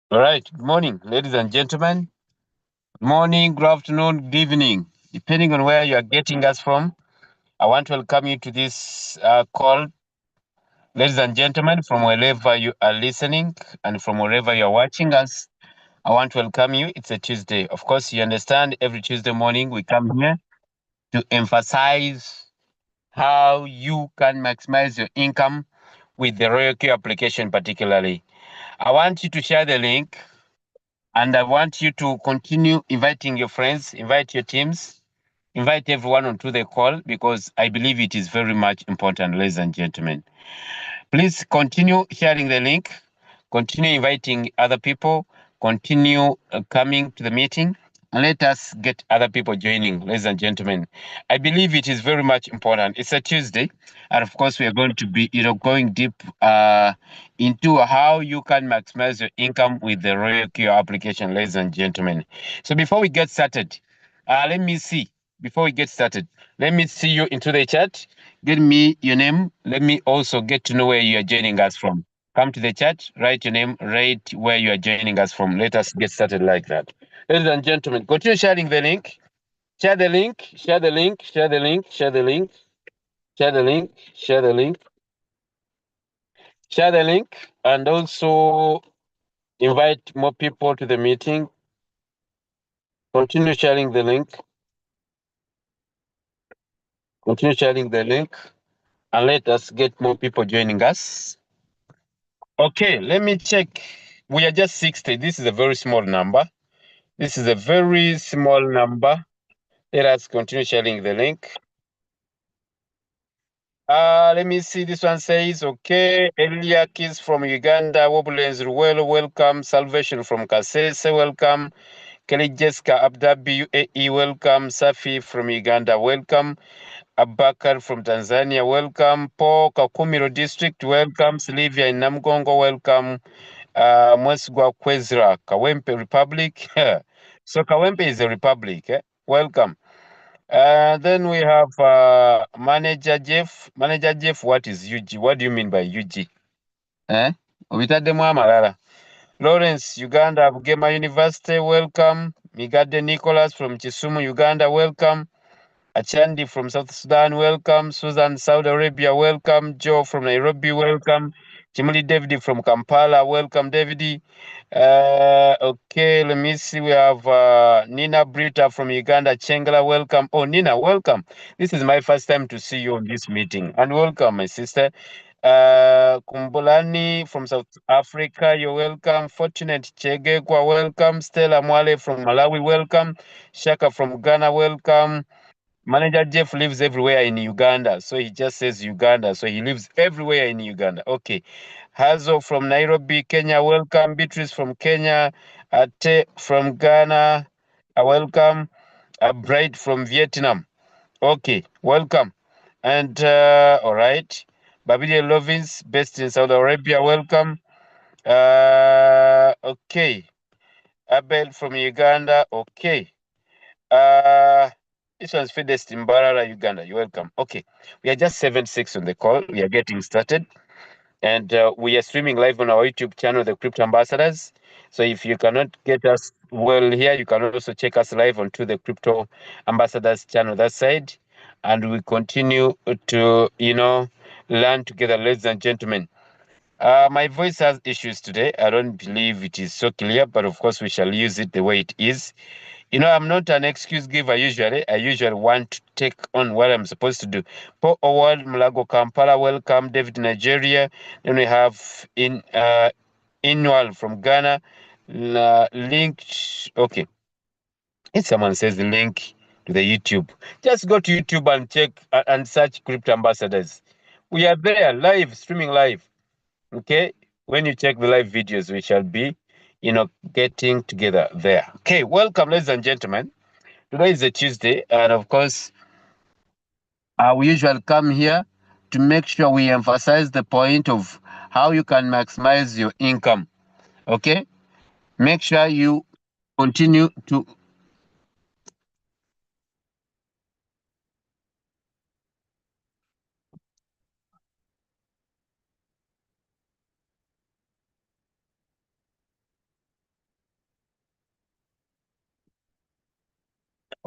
All right. Good morning, ladies and gentlemen. Good morning, good afternoon, good evening, depending on where you are getting us from. I want to welcome you to this call, ladies and gentlemen, from wherever you are listening and from wherever you are watching us. I want to welcome you. It's a Tuesday. Of course, you understand every Tuesday morning we come here to emphasize how you can maximize your income with the Royalq application, particularly. I want you to share the link. And I want you to continue inviting your friends, invite your teams, invite everyone onto the call because I believe it is very much important, ladies and gentlemen. Please continue sharing the link, continue inviting other people, continue coming to the meeting, and let us get other people joining, ladies and gentlemen. I believe it is very much important. It's a Tuesday, and of course, we are going to be, going deep into how you can maximize your income with the Royal Q application, ladies and gentlemen. So before we get started, let me see. Before we get started, let me see you into the chat. Give me your name. Let me also get to know where you are joining us from. Come to the chat, write your name, write where you are joining us from. Let us get started like that. Ladies and gentlemen, continue sharing the link. Share the link, share the link, share the link, share the link, share the link, share the link, share the link, and also invite more people to the meeting. Continue sharing the link. Continue sharing the link, and let us get more people joining us. Okay, let me check. We are just 60. This is a very small number. This is a very small number. Let us continue sharing the link. Let me see. This one says, okay, Eliak is from Uganda. Wobulens Ruwelo, welcome. Salvation from Kasese, welcome. Kelly Jessica Abdabi, UAE, welcome. Safi from Uganda, welcome. Abakar from Tanzania, welcome. Paul Kakumiro District, welcome. Sylvia in Namgongo, welcome. Mwesgwa Kwezra, Kawempe Republic. So Kawempe is a republic. Welcome. Then we have Manager Jeff. Manager Jeff, what is UG? What do you mean by UG? Obitaddemu amalala. Lawrence, Uganda, Bugema University, welcome. Migade Nicholas from Kisumu, Uganda, welcome. Achandi from South Sudan, welcome. Susan, Saudi Arabia, welcome. Joe from Nairobi, welcome. Chimuli David from Kampala, welcome, David. Okay, let me see. We have Nina Brita from Uganda, Chengala, welcome. Oh, Nina, welcome. This is my first time to see you on this meeting, and welcome, my sister. Kumbulani from South Africa, you're welcome. Fortunate Chegekwa, welcome. Stella Mwale from Malawi, welcome. Shaka from Ghana, welcome. Manager Jeff lives everywhere in Uganda, so he just says Uganda, so he lives everywhere in Uganda. Okay. Hazo from Nairobi, Kenya, welcome. Beatrice from Kenya, Ate from Ghana, welcome. Bright from Vietnam. Okay, welcome. And all right. Babide Lovins, based in Saudi Arabia, welcome. Okay. Abel from Uganda, okay. This one's Fides Timbarara, Uganda. You're welcome. Okay, we are just 7-6 on the call. We are getting started, and we are streaming live on our YouTube channel, The Crypto Ambassadors. So if you cannot get us well here, you can also check us live onto the Crypto Ambassadors channel that side, and we continue to learn together, ladies and gentlemen. My voice has issues today. I don't believe it is so clear, but of course we shall use it the way it is. I'm not an excuse giver usually. I usually want to take on what I'm supposed to do. Paul Owad, Mulago Kampala, welcome. David Nigeria. Then we have Inwal from Ghana. Linked. Okay. If someone says the link to the YouTube, just go to YouTube and check and search Crypto Ambassadors. We are there live, streaming live. Okay. When you check the live videos, we shall be, getting together there. Okay. Welcome, ladies and gentlemen. Today is a Tuesday, and of course, we usually come here to make sure we emphasize the point of how you can maximize your income. Okay? Make sure you continue to.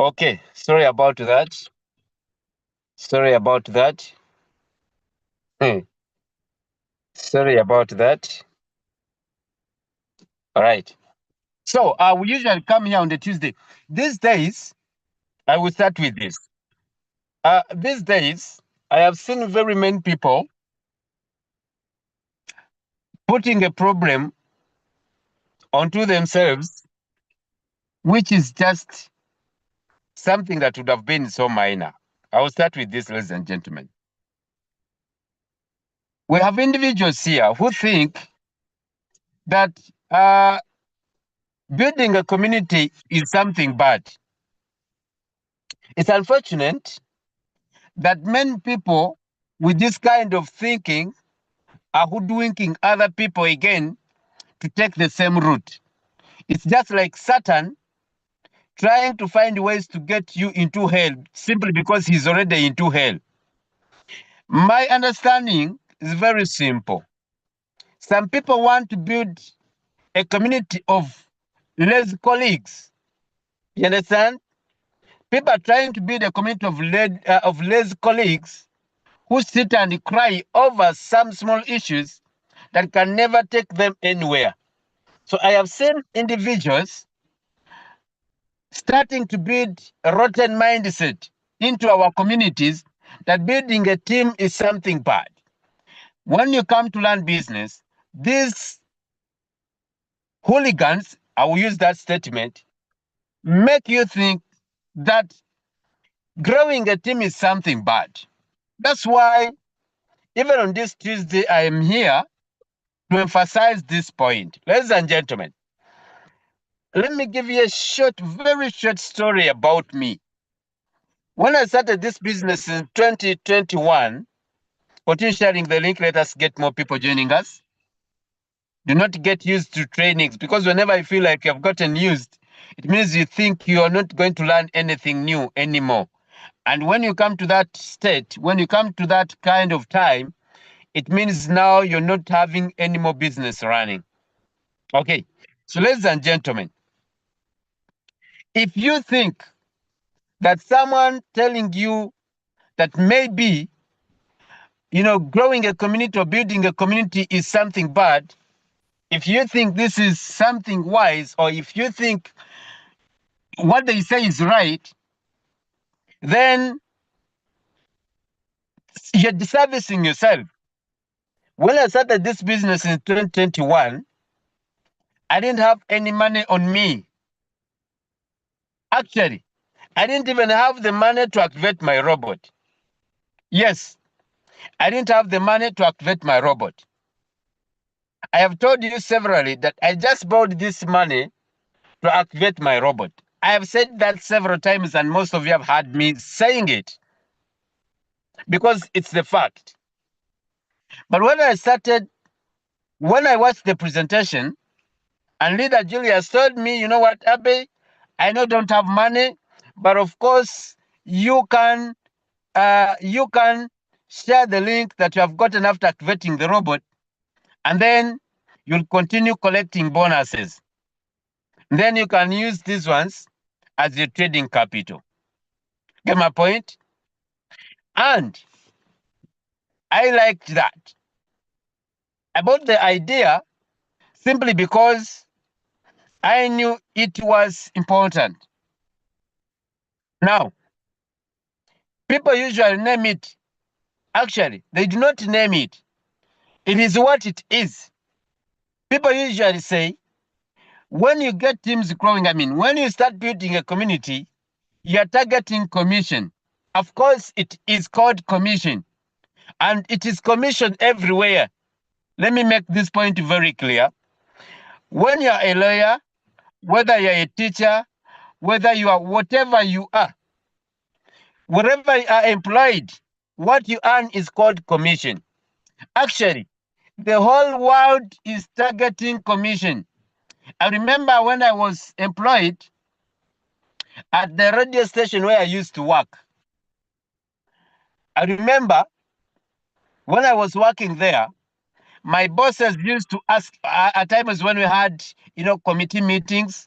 Okay, sorry about that. Sorry about that. Hmm, sorry about that. All right. So we usually come here on the Tuesday. These days, I will start with this. These days, I have seen very many people putting a problem onto themselves, which is just something that would have been so minor. I will start with this, ladies and gentlemen. We have individuals here who think that building a community is something bad. It's unfortunate that many people with this kind of thinking are hoodwinking other people again to take the same route. It's just like Satan trying to find ways to get you into hell simply because he's already into hell. My understanding is very simple. Some people want to build a community of lazy colleagues. You understand? People are trying to build a community of lazy colleagues who sit and cry over some small issues that can never take them anywhere. So I have seen individuals starting to build a rotten mindset into our communities that building a team is something bad. When you come to learn business, these hooligans, I will use that statement, make you think that growing a team is something bad. That's why even on this Tuesday, I am here to emphasize this point. Ladies and gentlemen, let me give you a short, very short story about me. When I started this business in 2021, continue sharing the link, let us get more people joining us. Do not get used to trainings because whenever I feel like you've gotten used, it means you think you are not going to learn anything new anymore. And when you come to that state, when you come to that kind of time, it means now you're not having any more business running. Okay. So, ladies and gentlemen, if you think that someone telling you that maybe, growing a community or building a community is something bad, if you think this is something wise, or if you think what they say is right, then you're disservicing yourself. When I started this business in 2021, I didn't have any money on me. Actually, I didn't even have the money to activate my robot. Yes, I didn't have the money to activate my robot. I have told you severally that I just borrowed this money to activate my robot. I have said that several times, and most of you have heard me saying it because it's the fact. But when I watched the presentation, and leader Julius told me, you know what, Abe, I know don't have money, but of course you can share the link that you have gotten after activating the robot, and then you'll continue collecting bonuses. Then you can use these ones as your trading capital. Get my point? And I liked that. I bought the idea simply because I knew it was important. Now, people usually name it. Actually, they do not name it. It is what it is. People usually say, when you get teams growing, when you start building a community, you're targeting commission. Of course, it is called commission, and it is commission everywhere. Let me make this point very clear. When you're a lawyer, whether you're a teacher, whether you are whatever you are, wherever you are employed, what you earn is called commission. Actually, the whole world is targeting commission. I remember when I was employed at the radio station where I used to work. I remember when I was working there, my bosses used to ask, at times when we had, committee meetings,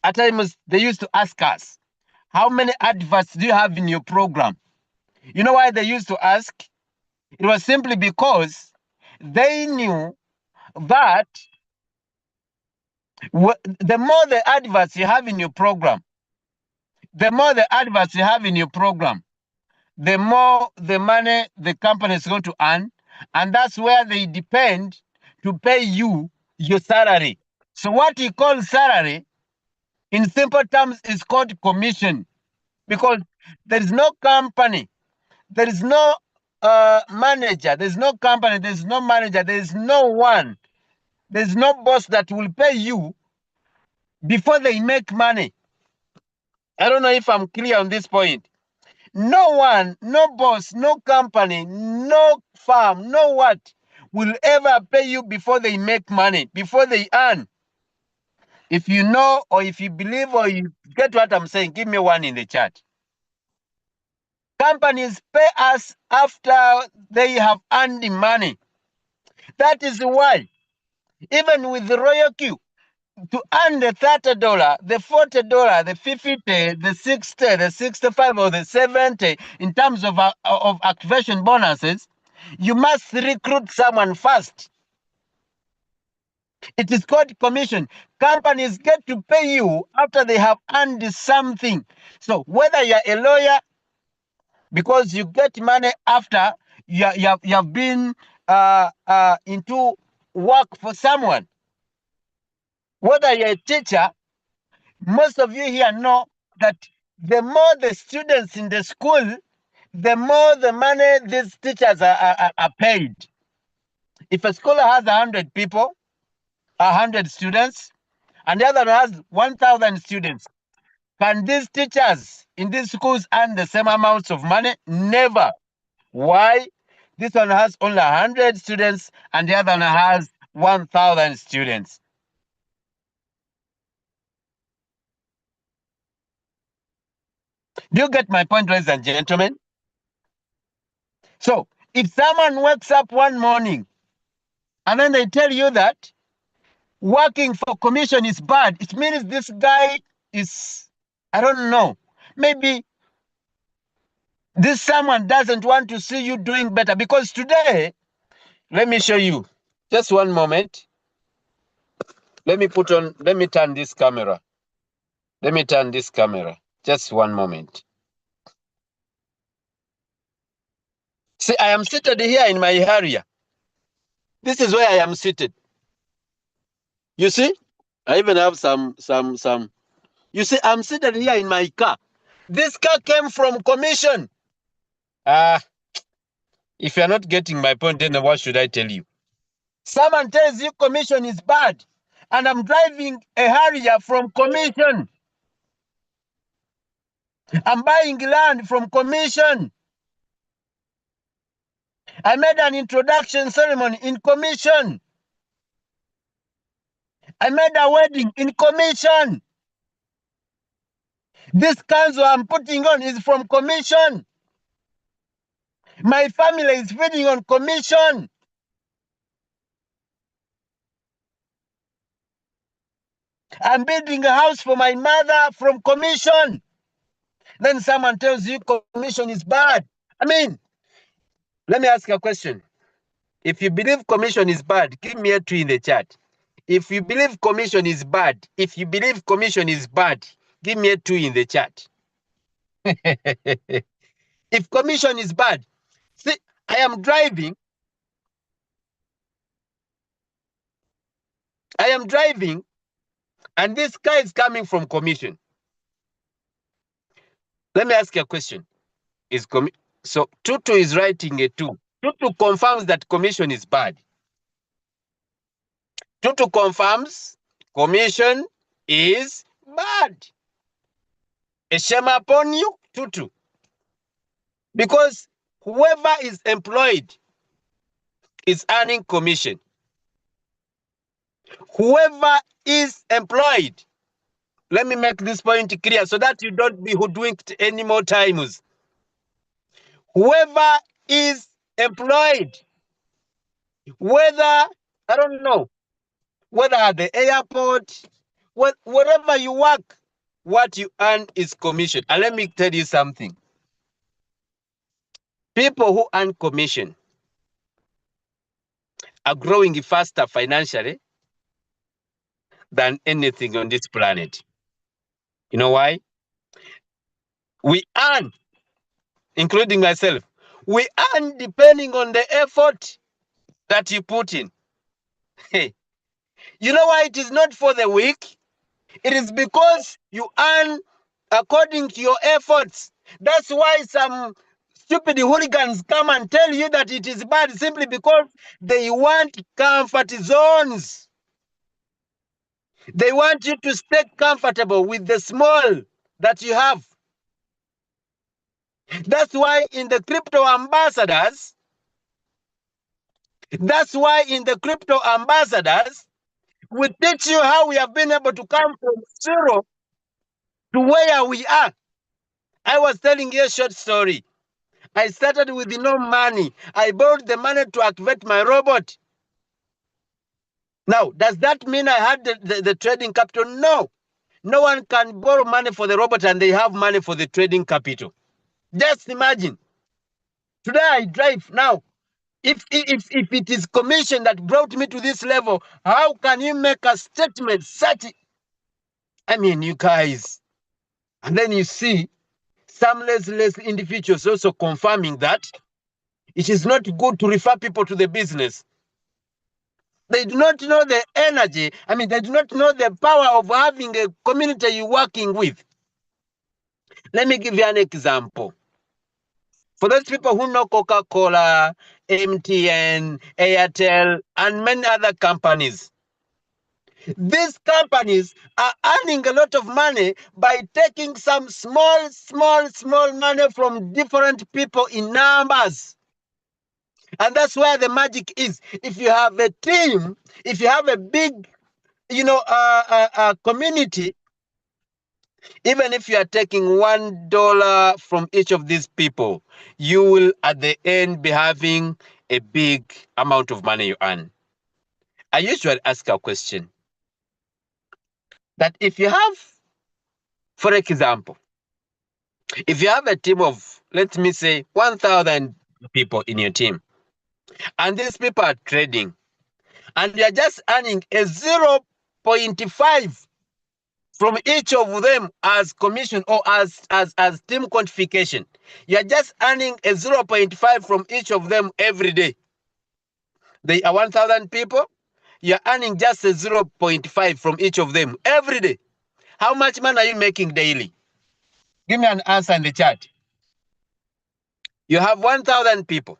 at times they used to ask us, how many adverts do you have in your program? You know why they used to ask? It was simply because they knew that the more the adverts you have in your program, the more the adverts you have in your program, the more the money the company is going to earn. And that's where they depend to pay you your salary. So what you call salary, in simple terms, is called commission, because there is no company, there is no manager, there's no company, there's no manager, there's no one, there's no boss that will pay you before they make money. I don't know if I'm clear on this point. No one, no boss, no company, no firm, no what will ever pay you before they make money, before they earn. If you know, or if you believe, or you get what I'm saying, give me one in the chat. Companies pay us after they have earned the money. That is why, even with the Royalq, to earn the $30, the $40, the $50, the $60, the $65, or the $70 in terms of activation bonuses, you must recruit someone first. It is called commission. Companies get to pay you after they have earned something. So whether you're a lawyer, because you get money after you have been into work for someone, whether you're a teacher, most of you here know that the more the students in the school, the more the money these teachers are paid. If a school has 100 people, 100 students, and the other has 1,000 students, can these teachers in these schools earn the same amounts of money? Never. Why? This one has only 100 students and the other one has 1,000 students. Do you get my point, ladies and gentlemen? So, if someone wakes up one morning and then they tell you that working for commission is bad, it means this guy is, I don't know, maybe this someone doesn't want to see you doing better. Because today, let me show you. Just one moment. Let me turn this camera. Let me turn this camera. Just one moment. See, I am seated here in my area. This is where I am seated. You see? I even have some. You see, I'm seated here in my car. This car came from commission. If you're not getting my point, then what should I tell you? Someone tells you commission is bad, and I'm driving a Harrier from commission. I'm buying land from commission. I made an introduction ceremony in commission. I made a wedding in commission. This council I'm putting on is from commission. My family is feeding on commission. I'm building a house for my mother from commission. Then someone tells you commission is bad. I mean, let me ask you a question. If you believe commission is bad, give me a 2 in the chat. If you believe commission is bad, give me a 2 in the chat. If commission is bad, see, I am driving, and this car is coming from commission. Let me ask you a question. So Tutu is writing a 2. Tutu confirms that commission is bad. Tutu confirms commission is bad. A shame upon you, Tutu. Because whoever is employed is earning commission. Whoever is employed, let me make this point clear so that you don't be hoodwinked any more times. Whoever is employed, whether, I don't know, whether at the airport, wherever you work, what you earn is commission. And let me tell you something. People who earn commission are growing faster financially than anything on this planet. You know why? We earn, including myself, we earn depending on the effort that you put in. Hey, you know why it is not for the weak? It is because you earn according to your efforts. That's why some stupid hooligans come and tell you that it is bad simply because they want comfort zones. They want you to stay comfortable with the small that you have. That's why in the crypto ambassadors, we teach you how we have been able to come from zero to where we are. I was telling you a short story. I started with no money. I borrowed the money to activate my robot. Now, does that mean I had the trading capital? No. No one can borrow money for the robot and they have money for the trading capital. Just imagine. Today I drive now. If it is commission that brought me to this level, how can you make a statement such? I mean, you guys. And then you see some less individuals also confirming that it is not good to refer people to the business. They do not know the energy. I mean, they do not know the power of having a community you're working with. Let me give you an example. For those people who know Coca-Cola, MTN, Airtel, and many other companies, these companies are earning a lot of money by taking some small money from different people in numbers. And that's where the magic is. If you have a team, if you have a big, community, even if you are taking $1 from each of these people, you will at the end be having a big amount of money you earn. I usually ask a question that if you have, for example, if you have a team of, let me say, 1,000 people in your team, and these people are trading, and you're just earning a 0.5 from each of them as commission or as team quantification. You're just earning a 0.5 from each of them every day. They are 1,000 people. You're earning just a 0.5 from each of them every day. How much money are you making daily? Give me an answer in the chat. You have 1,000 people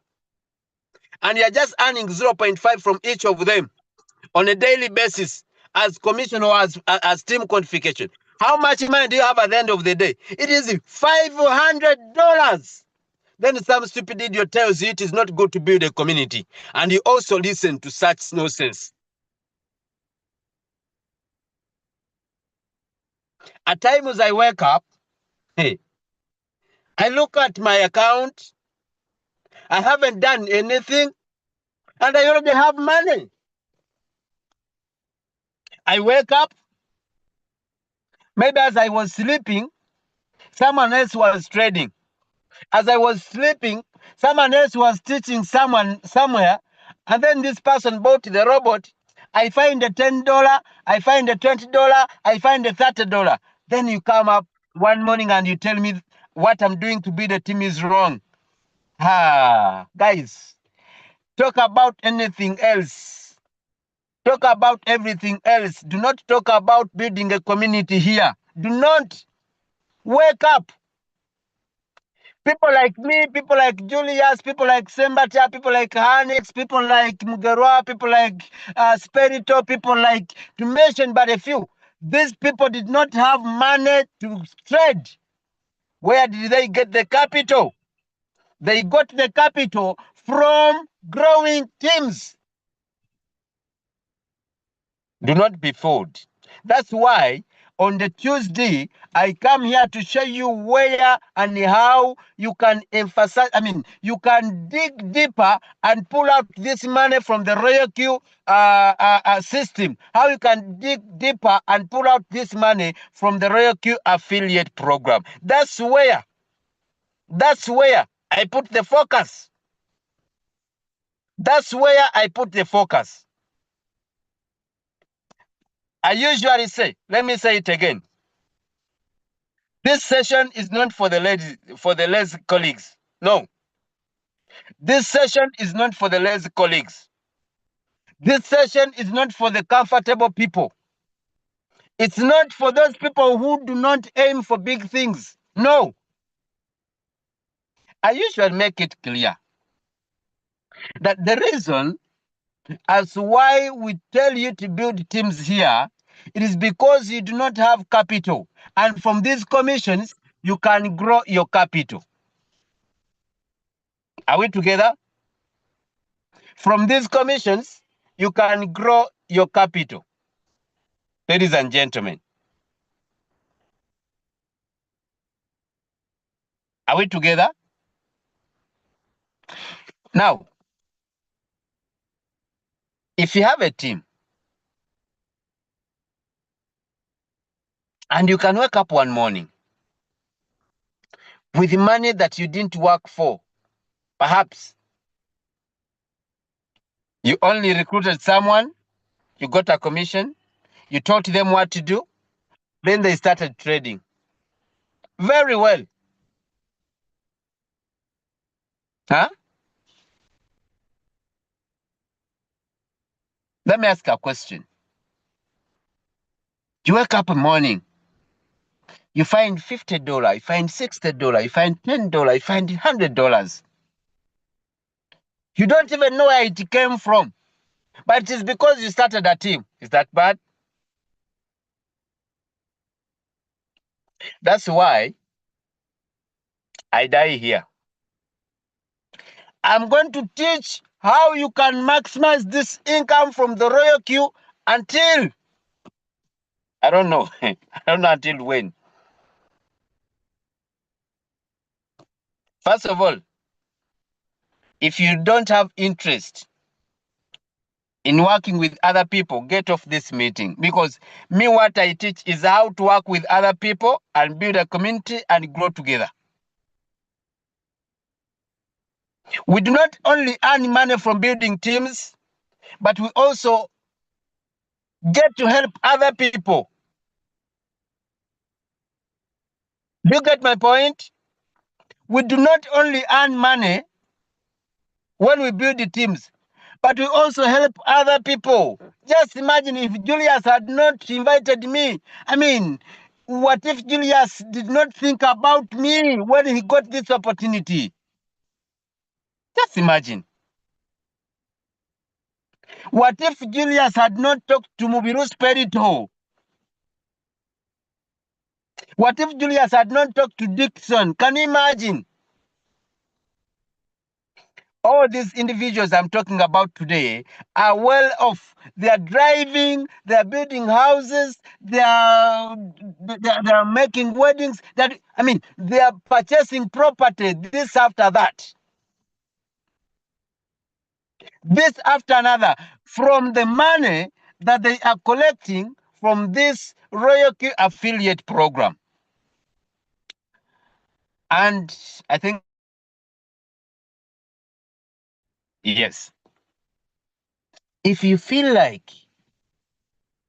and you're just earning 0.5 from each of them on a daily basis as commission or as team quantification. How much money do you have at the end of the day? It is $500. Then some stupid idiot tells you it is not good to build a community, and you also listen to such nonsense. At times I wake up, hey, I look at my account, I haven't done anything, and I already have money. I wake up, maybe as I was sleeping, someone else was trading. As I was sleeping, someone else was teaching someone somewhere, and then this person bought the robot. I find a $10, I find a $20, I find a $30. Then you come up one morning and you tell me what I'm doing to build a team is wrong. Guys, talk about anything else. Talk about everything else. Do not talk about building a community here. Do not. Wake up. People like me, people like Julius, people like Sembata, people like Hanix, people like Mugerwa, people like Spirito, people like, to mention but a few. These people did not have money to trade. Where did they get the capital? They got the capital from growing teams. Do not be fooled. That's why on the Tuesday, I come here to show you where and how you can emphasize, you can dig deeper and pull out this money from the Royalq system. How you can dig deeper and pull out this money from the Royalq affiliate program. That's where I put the focus. That's where I put the focus. I usually say, let me say it again. This session is not for the lazy colleagues. No. This session is not for the lazy colleagues. This session is not for the comfortable people. It's not for those people who do not aim for big things. No. I usually make it clear that the reason as why we tell you to build teams here, it is because you do not have capital. And from these commissions, you can grow your capital. Are we together? From these commissions, you can grow your capital. Ladies and gentlemen, are we together? Now, if you have a team and you can wake up one morning with money that you didn't work for, perhaps you only recruited someone, you got a commission, you taught them what to do, then they started trading. Very well. Huh? Let me ask a question. You wake up in the morning, you find $50, you find $60, you find $10, you find $100. You don't even know where it came from. But it is because you started a team. Is that bad? That's why I die here. I'm going to teach how you can maximize this income from the Royalq until, I don't know, I don't know until when. First of all, if you don't have interest in working with other people, get off this meeting. Because me, what I teach is how to work with other people and build a community and grow together. We do not only earn money from building teams, but we also get to help other people. Do you get my point? We do not only earn money when we build the teams, but we also help other people. Just imagine if Julius had not invited me. What if Julius did not think about me when he got this opportunity? Just imagine. What if Julius had not talked to Mubiru Perito? What if Julius had not talked to Dixon? Can you imagine? All these individuals I'm talking about today are well off. They are driving, they are building houses, they are making weddings. They are purchasing property, this after that. This after another, from the money that they are collecting from this Royalq affiliate program. And I think, yes, if you feel like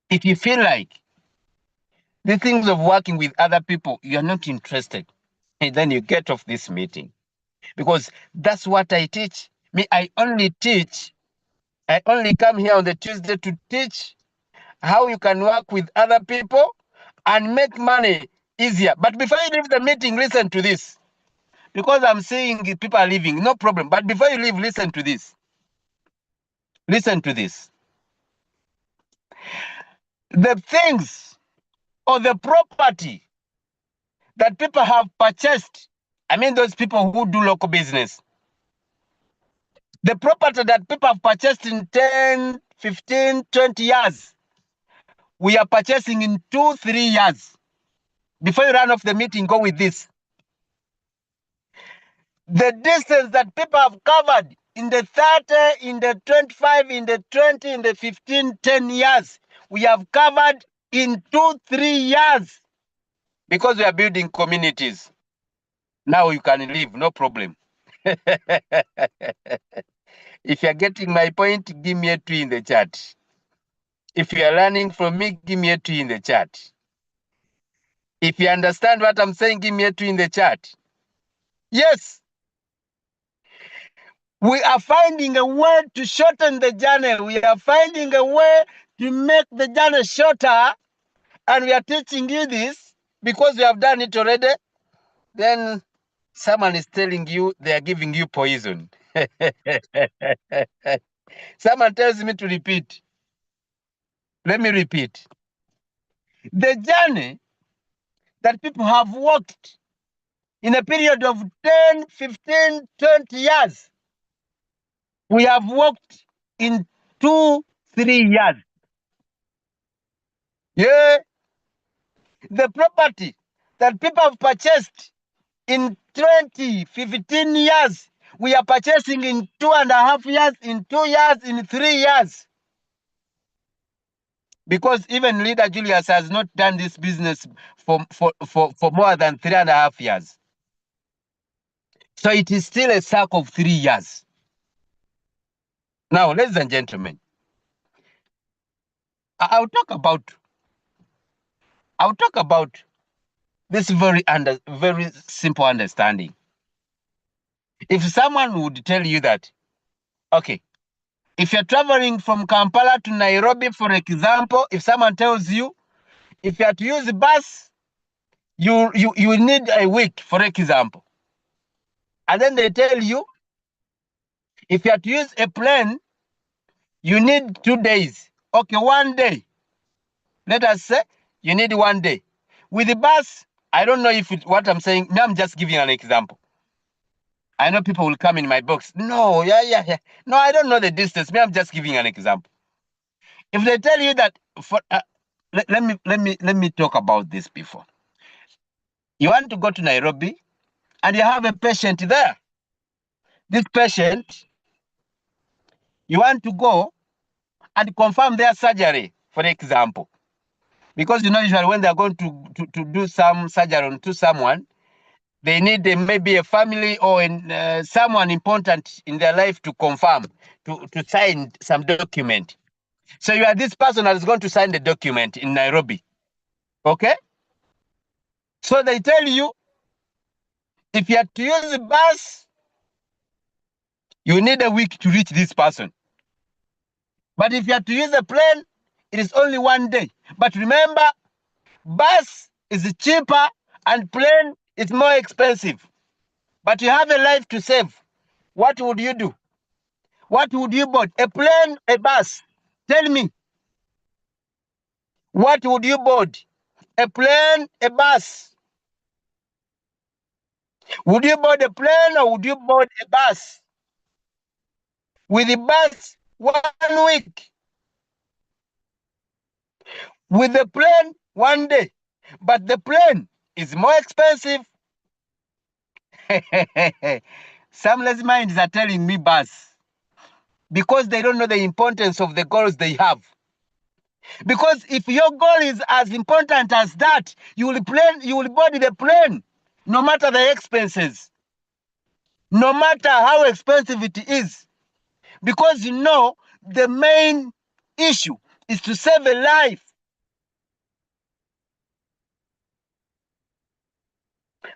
the things of working with other people, you are not interested, and then you get off this meeting. Because that's what I teach. I only come here on the Tuesday to teach how you can work with other people and make money easier. But before you leave the meeting, listen to this. Because I'm seeing people are leaving, no problem. But before you leave, listen to this. Listen to this. The things or the property that people have purchased, those people who do local business, the property that people have purchased in 10, 15, 20 years, we are purchasing in 2-3 years. Before you run off the meeting, go with this. The distance that people have covered in the 30, in the 25, in the 20, in the 15, 10 years, we have covered in 2-3 years because we are building communities. Now you can leave, no problem. If you're getting my point, give me a 2 in the chat. If you are learning from me, give me a 2 in the chat. If you understand what I'm saying, give me a 2 in the chat. Yes. We are finding a way to shorten the journey. We are finding a way to make the journey shorter. And we are teaching you this because we have done it already. Then someone is telling you they are giving you poison. Someone tells me to repeat. Let me repeat. The journey that people have walked in a period of 10, 15, 20 years, we have walked in 2-3 years. Yeah. The property that people have purchased in 20, 15 years, we are purchasing in 2.5 years, in 2 years, in 3 years. Because even Leader Julius has not done this business for more than 3.5 years. So it is still a cycle of 3 years. Now, ladies and gentlemen, I'll talk about this very simple understanding. If someone would tell you that, okay, if you're traveling from Kampala to Nairobi, for example, if someone tells you, if you have to use a bus, you will need a week, for example. And then they tell you, if you have to use a plane, you need 2 days. Okay, 1 day. Let us say you need 1 day. With the bus, I don't know if what I'm saying, I'm just giving an example. I know people will come in my box. No, yeah. No, I don't know the distance. I'm just giving an example. If they tell you that, let me talk about this before. You want to go to Nairobi, and you have a patient there. This patient, you want to go and confirm their surgery, for example. Because usually when they're going to do some surgery onto someone, they need maybe a family or someone important in their life to confirm, to sign some document. So you are this person that is going to sign the document in Nairobi. Okay? So they tell you, if you have to use the bus, you need a week to reach this person. But if you have to use a plane, it is only 1 day. But remember, bus is cheaper and plane is more expensive. But you have a life to save. What would you do? What would you board? A plane, a bus? Tell me. What would you board? A plane, a bus? Would you board a plane or would you board a bus? With the bus, 1 week. With the plane, 1 day. But the plane is more expensive. Some lazy minds are telling me bus because they don't know the importance of the goals they have. Because if your goal is as important as that, you will body the plane, no matter the expenses, no matter how expensive it is. Because the main issue is to save a life.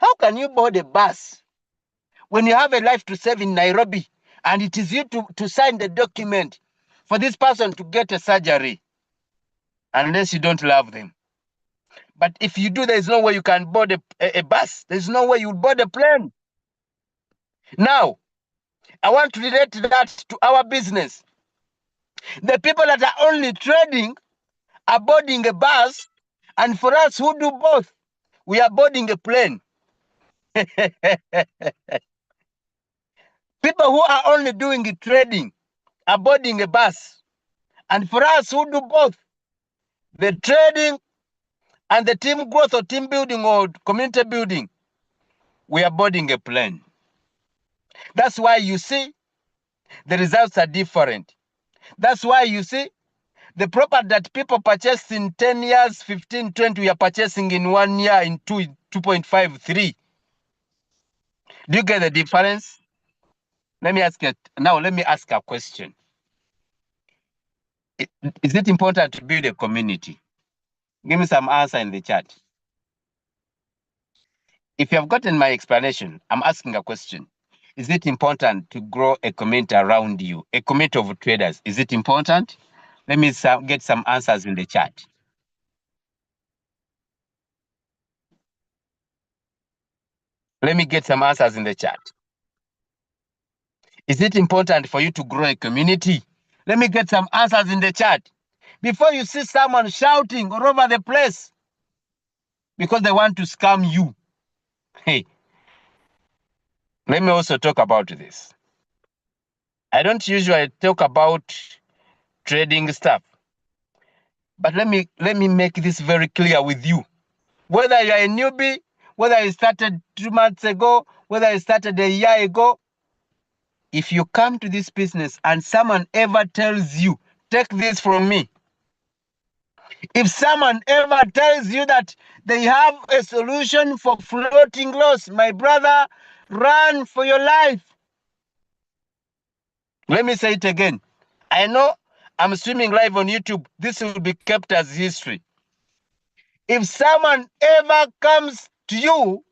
How can you board a bus when you have a life to save in Nairobi and it is you to sign the document for this person to get a surgery, unless you don't love them? But if you do, there's no way you can board a bus. There's no way you'll board a plane. Now, I want to relate that to our business. The people that are only trading are boarding a bus, and for us who do both, we are boarding a plane. People who are only doing trading are boarding a bus, and for us who do both, the trading, and the team growth or team building or community building, we are boarding a plane. That's why you see the results are different. That's why you see the property that people purchased in 10 years, 15, 20, we are purchasing in 1 year in 2.5, 3. Do you get the difference? Let me ask a question. Is it important to build a community? Give me some answer in the chat. If you have gotten my explanation, I'm asking a question. Is it important to grow a community around you, a community of traders? Is it important? Let me get some answers in the chat. Let me get some answers in the chat. Is it important for you to grow a community? Let me get some answers in the chat. Before you see someone shouting all over the place because they want to scam you. Hey, let me also talk about this. I don't usually talk about trading stuff, but let me make this very clear with you. Whether you're a newbie, whether you started 2 months ago, whether you started a year ago, if you come to this business and someone ever tells you, take this from me, if someone ever tells you that they have a solution for floating loss, my brother, run for your life. Let me say it again. I know I'm streaming live on YouTube. This will be kept as history. If someone ever comes to you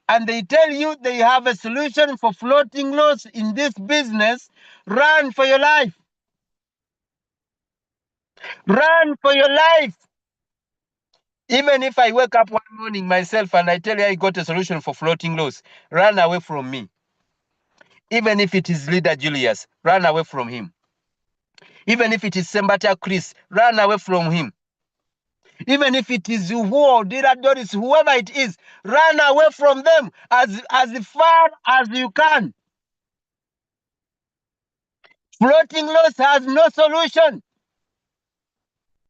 and they tell you they have a solution for floating loss in this business, run for your life. Run for your life. Even if I wake up one morning myself and I tell you I got a solution for floating loss, run away from me. Even if it is Leader Julius, run away from him. Even if it is Sembata Chris, run away from him. Even if it is Uhuo, Dira Doris, whoever it is, run away from them as far as you can. Floating loss has no solution.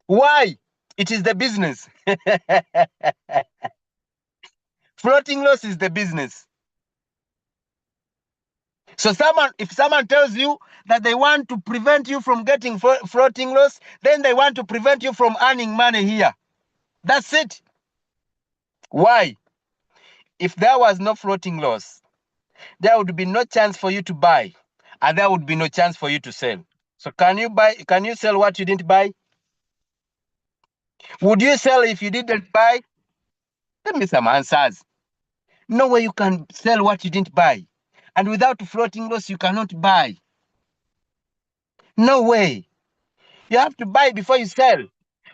Why? It is the business. Floating loss is the business. So if someone tells you that they want to prevent you from getting floating loss, then they want to prevent you from earning money here. That's it. Why? If there was no floating loss, there would be no chance for you to buy, and there would be no chance for you to sell. So can you sell what you didn't buy? Would you sell if you didn't buy? Give me some answers. No way you can sell what you didn't buy. And without floating loss, you cannot buy. No way. You have to buy before you sell.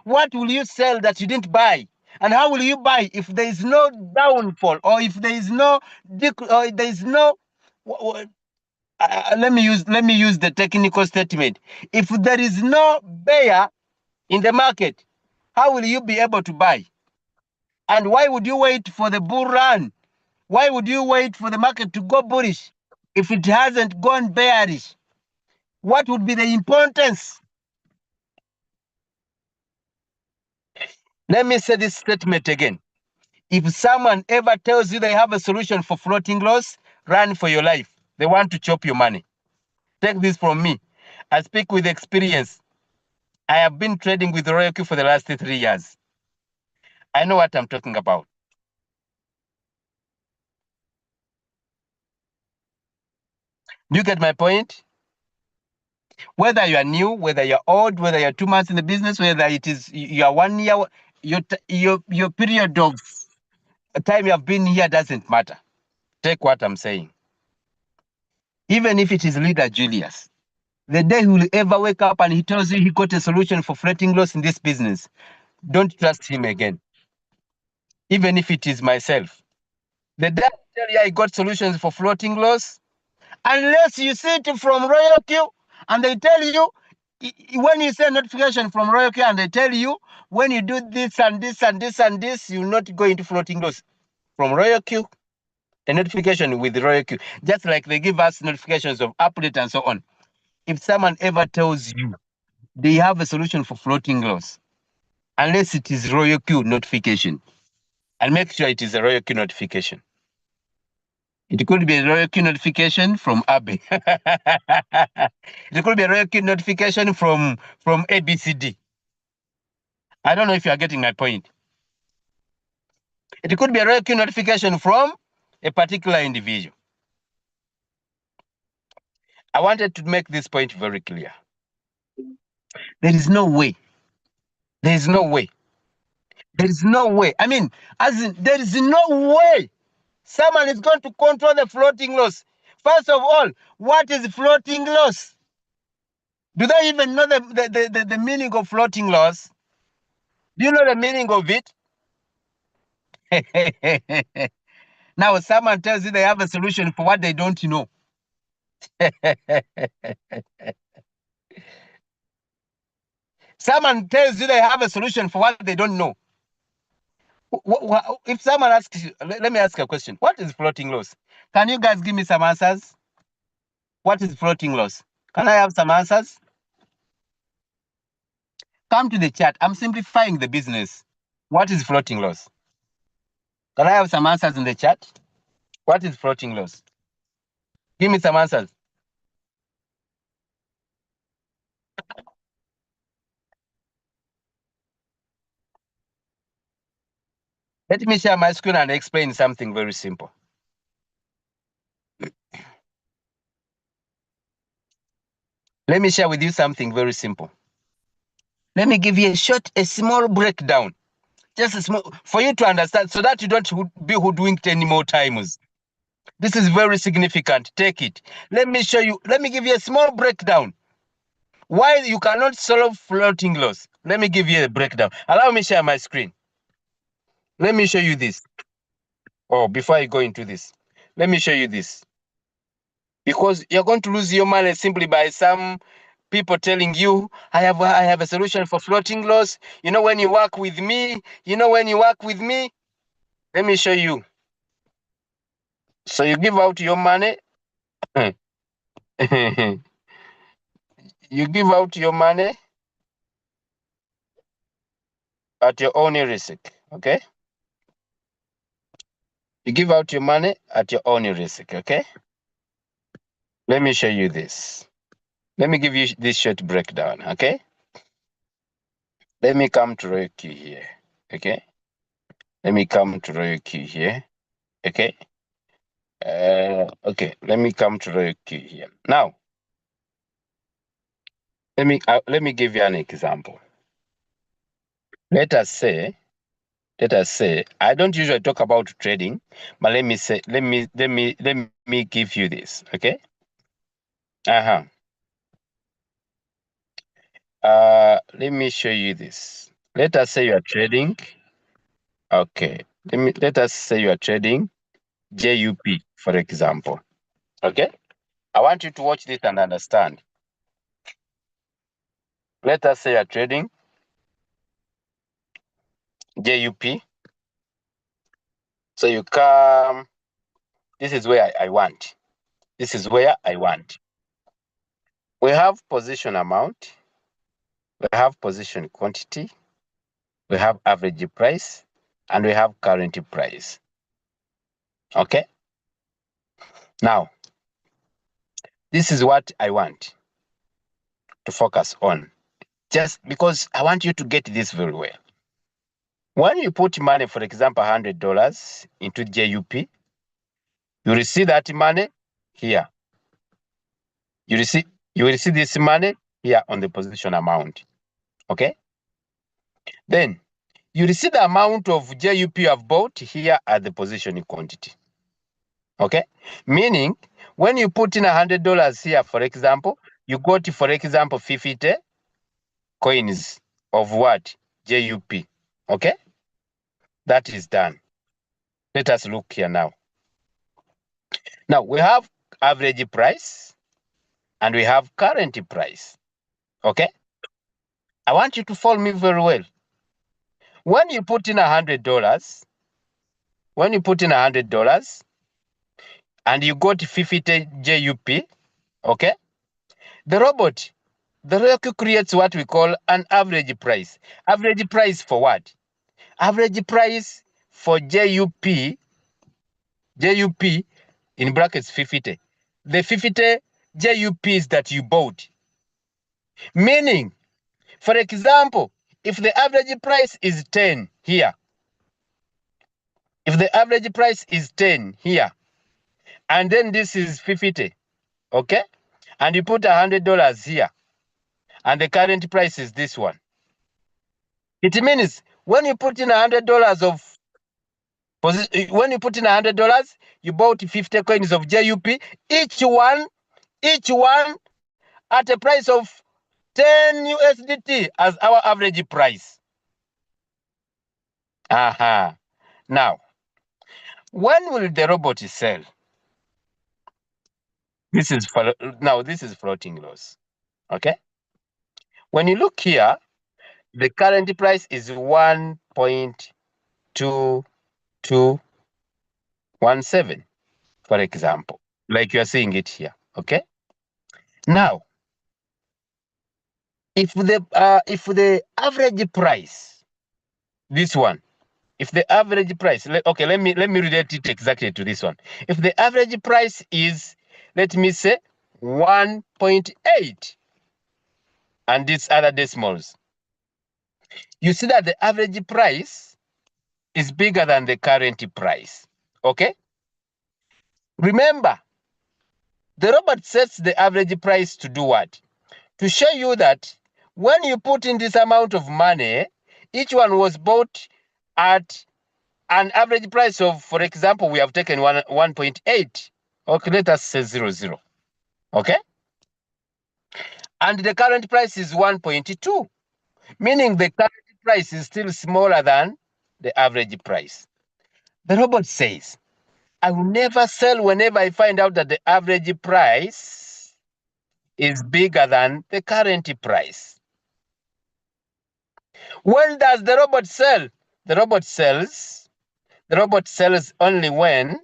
What will you sell that you didn't buy? And how will you buy if there is no downfall, or if there is no let me use the technical statement. If there is no bear in the market, how will you be able to buy? And why would you wait for the bull run? Why would you wait for the market to go bullish if it hasn't gone bearish? What would be the importance? Let me say this statement again. If someone ever tells you they have a solution for floating loss, run for your life. They want to chop your money. Take this from me. I speak with experience. I have been trading with Royalq for the last 3 years. I know what I'm talking about. Do you get my point? Whether you are new, whether you're old, whether you're 2 months in the business, whether it is you are 1 year, your period of time you have been here doesn't matter. Take what I'm saying. Even if it is Leader Julius, the day he will ever wake up and he tells you he got a solution for floating loss in this business, don't trust him again. Even if it is myself. The day I tell you I got solutions for floating loss, unless you see it from Royalq and they tell you, when you see a notification from Royalq and they tell you, when you do this and this and this and this, you'll not go into floating loss. From Royalq, a notification with Royalq, just like they give us notifications of update and so on. If someone ever tells you they have a solution for floating loss, unless it is Royalq notification. And make sure it is a Royalq notification. It could be a Royalq notification from Abe. It could be a Royalq notification from ABCD. I don't know if you are getting my point. It could be a Royalq notification from a particular individual. I wanted to make this point very clear. There is no way. There is no way. There is no way. I mean, as in, there is no way someone is going to control the floating loss. First of all, what is floating loss? Do they even know the meaning of floating loss? Do you know the meaning of it? Now, someone tells you they have a solution for what they don't know. Someone tells you they have a solution for what they don't know. If someone asks you, let me ask a question. What is floating loss? Can you guys give me some answers? What is floating loss? Can I have some answers? Come to the chat. I'm simplifying the business. What is floating loss? Can I have some answers in the chat? What is floating loss? Give me some answers. Let me share my screen and explain something very simple. Let me share with you something very simple. Let me give you a small breakdown. Just a small, for you to understand, so that you don't be hoodwinked any more times. This is very significant. Take it. Let me show you. Let me give you a small breakdown. Why you cannot solve floating loss. Let me give you a breakdown. Allow me share my screen. Let me show you this. Oh, before I go into this, let me show you this. Because you're going to lose your money simply by some people telling you, I have a solution for floating loss. You know, when you work with me, let me show you. So you give out your money. You give out your money at your own risk, okay? You give out your money at your own risk, okay? Let me show you this. Let me give you this short breakdown, okay? Let me come to Royalq here, okay? Let me come to Royalq here, okay? Okay, let me come to Royalq here. Now, let me give you an example. Let us say, I don't usually talk about trading, but let me give you this, okay? Let me show you this. Let us say you are trading. Okay. Let us say you are trading JUP, for example. Okay. I want you to watch this and understand. Let us say you are trading JUP. So you come. This is where I want. This is where I want. We have position amount. We have position quantity. We have average price. And we have current price. Okay. Now, this is what I want to focus on. Just because I want you to get this very well. When you put money, for example, $100 into JUP, you receive that money here. You will receive this money here on the position amount. Okay? Then you receive the amount of JUP you have bought here at the position quantity. Okay? Meaning, when you put in $100 here, for example, you got, for example, 50 coins of what? JUP. Okay? That is done. Let us look here now. Now, we have average price and we have current price. Okay? I want you to follow me very well. When you put in $100, and you got 50 JUP, okay? The robot The Royalq creates what we call an average price. Average price for what? Average price for JUP in brackets 50. The 50 JUPs that you bought. Meaning, for example, if the average price is 10 here, if the average price is 10 here, and then this is 50, okay? And you put $100 here, and the current price is this one. It means when you put in $100 of when you put in $100, you bought 50 coins of JUP, each one at a price of 10 USDT as our average price. Aha. Now, when will the robot sell? This is floating loss. Okay. When you look here, the current price is 1.2217, for example, like you are seeing it here. Okay. Now, if the average price, this one, if the average price, okay, let me relate it exactly to this one. If the average price is, let me say, 1.8, and these other decimals, you see that the average price is bigger than the current price. Okay? Remember, the robot sets the average price to do what? To show you that when you put in this amount of money, each one was bought at an average price of, for example, we have taken 1.8. Okay, let us say 00. Okay? And the current price is 1.2, meaning the current price is still smaller than the average price. The robot says, I will never sell whenever I find out that the average price is bigger than the current price. When does the robot sell? The robot sells only when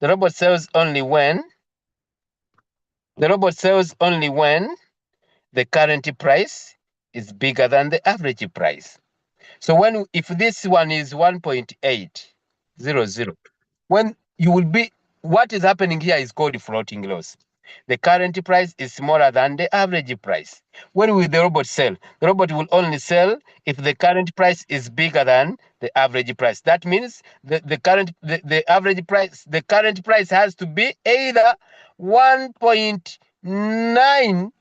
the robot sells only when the current price is bigger than the average price. So if this one is 1.800, when you will be, what is happening here is called floating loss. The current price is smaller than the average price. When will the robot sell? The robot will only sell if the current price is bigger than the average price. That means the current price has to be either 1.9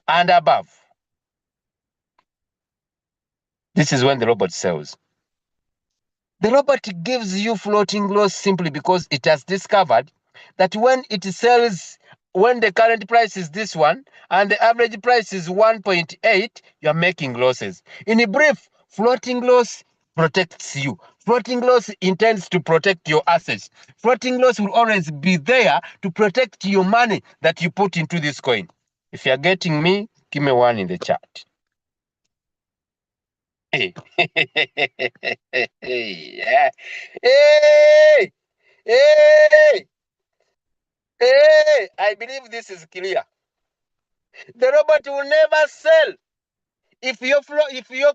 and above. This is when the robot sells. The robot gives you floating loss simply because it has discovered that when it sells, when the current price is this one and the average price is 1.8, you're making losses. In brief, floating loss protects you. Floating loss intends to protect your assets. Floating loss will always be there to protect your money that you put into this coin. If you're getting me, give me one in the chat. Hey. Yeah. Hey! Hey! Hey! I believe this is clear. The robot will never sell if your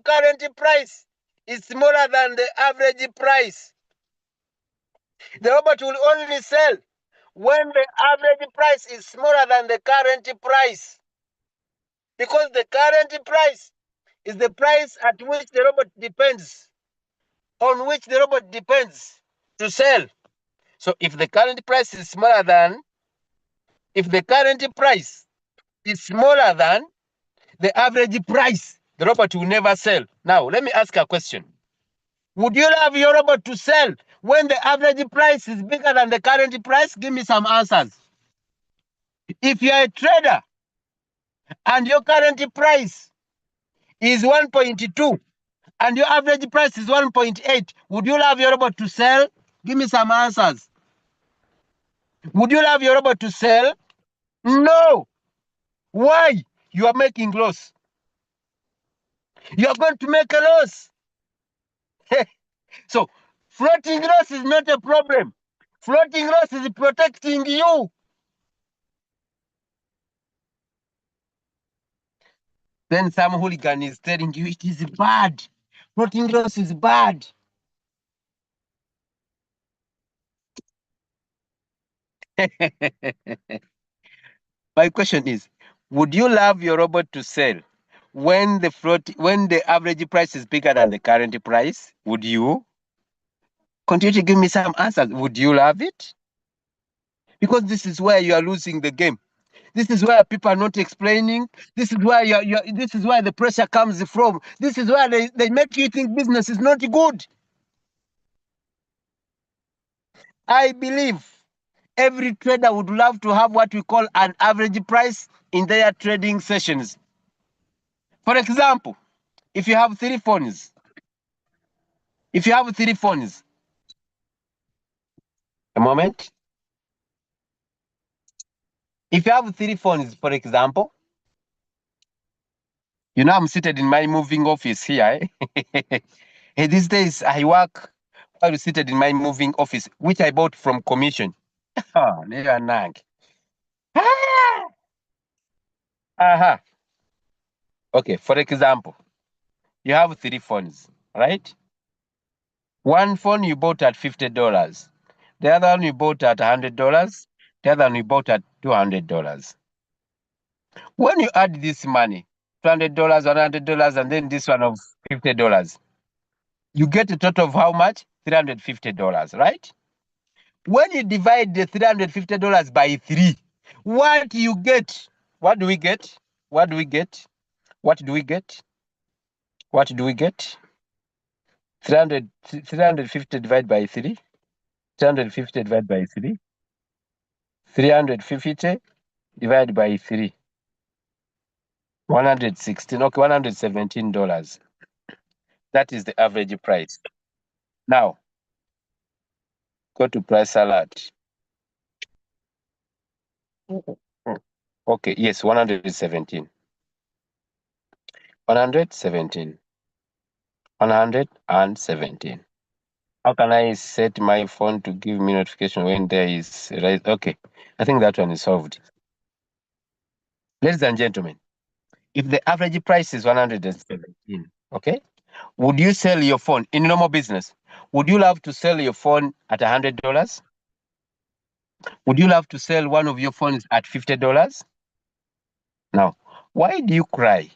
current price is smaller than the average price. The robot will only sell when the average price is smaller than the current price. Because the current price is the price at which the robot depends, on which the robot depends to sell. So if the current price is smaller than, if the current price is smaller than the average price, the robot will never sell. Now, let me ask a question. Would you love your robot to sell when the average price is bigger than the current price? Give me some answers. If you're a trader and your current price is 1.2 and your average price is 1.8, would you love your robot to sell? Give me some answers. Would you love your robot to sell? No. Why? You are making loss. You are going to make a loss. So, floating loss is not a problem. Floating loss is protecting you. Then some hooligan is telling you it is bad. Floating loss is bad. My question is, would you love your robot to sell when the average price is bigger than the current price? Would you? Continue to give me some answers. Would you love it? Because this is where you are losing the game. This is where people are not explaining. This is where this is where the pressure comes from. This is where they make you think business is not good. I believe every trader would love to have what we call an average price in their trading sessions. For example, if you have three phones, a moment. If you have three phones, for example, you know I'm seated in my moving office here. Hey, these days I work while seated in my moving office, which I bought from commission. Oh, uh-huh. Okay, for example, you have three phones, right? One phone you bought at $50. The other one you bought at $100. The other one you bought at $200. When you add this money, $200, $100, and then this one of $50, you get a total of how much? $350, right? When you divide the $350 by 3, what do you get? What do we get? What do we get? What do we get? What do we get? 350 divided by 3. 350 divided by 3. 350 divided by 3. 116. Okay, $117. That is the average price. Now, go to price alert. Okay, yes, 117. 117. 117. How can I set my phone to give me notification when there is right? Okay, I think that one is solved. Ladies and gentlemen, if the average price is 117, okay, would you sell your phone in normal business? Would you love to sell your phone at $100? Would you love to sell one of your phones at $50? Now, why do you cry?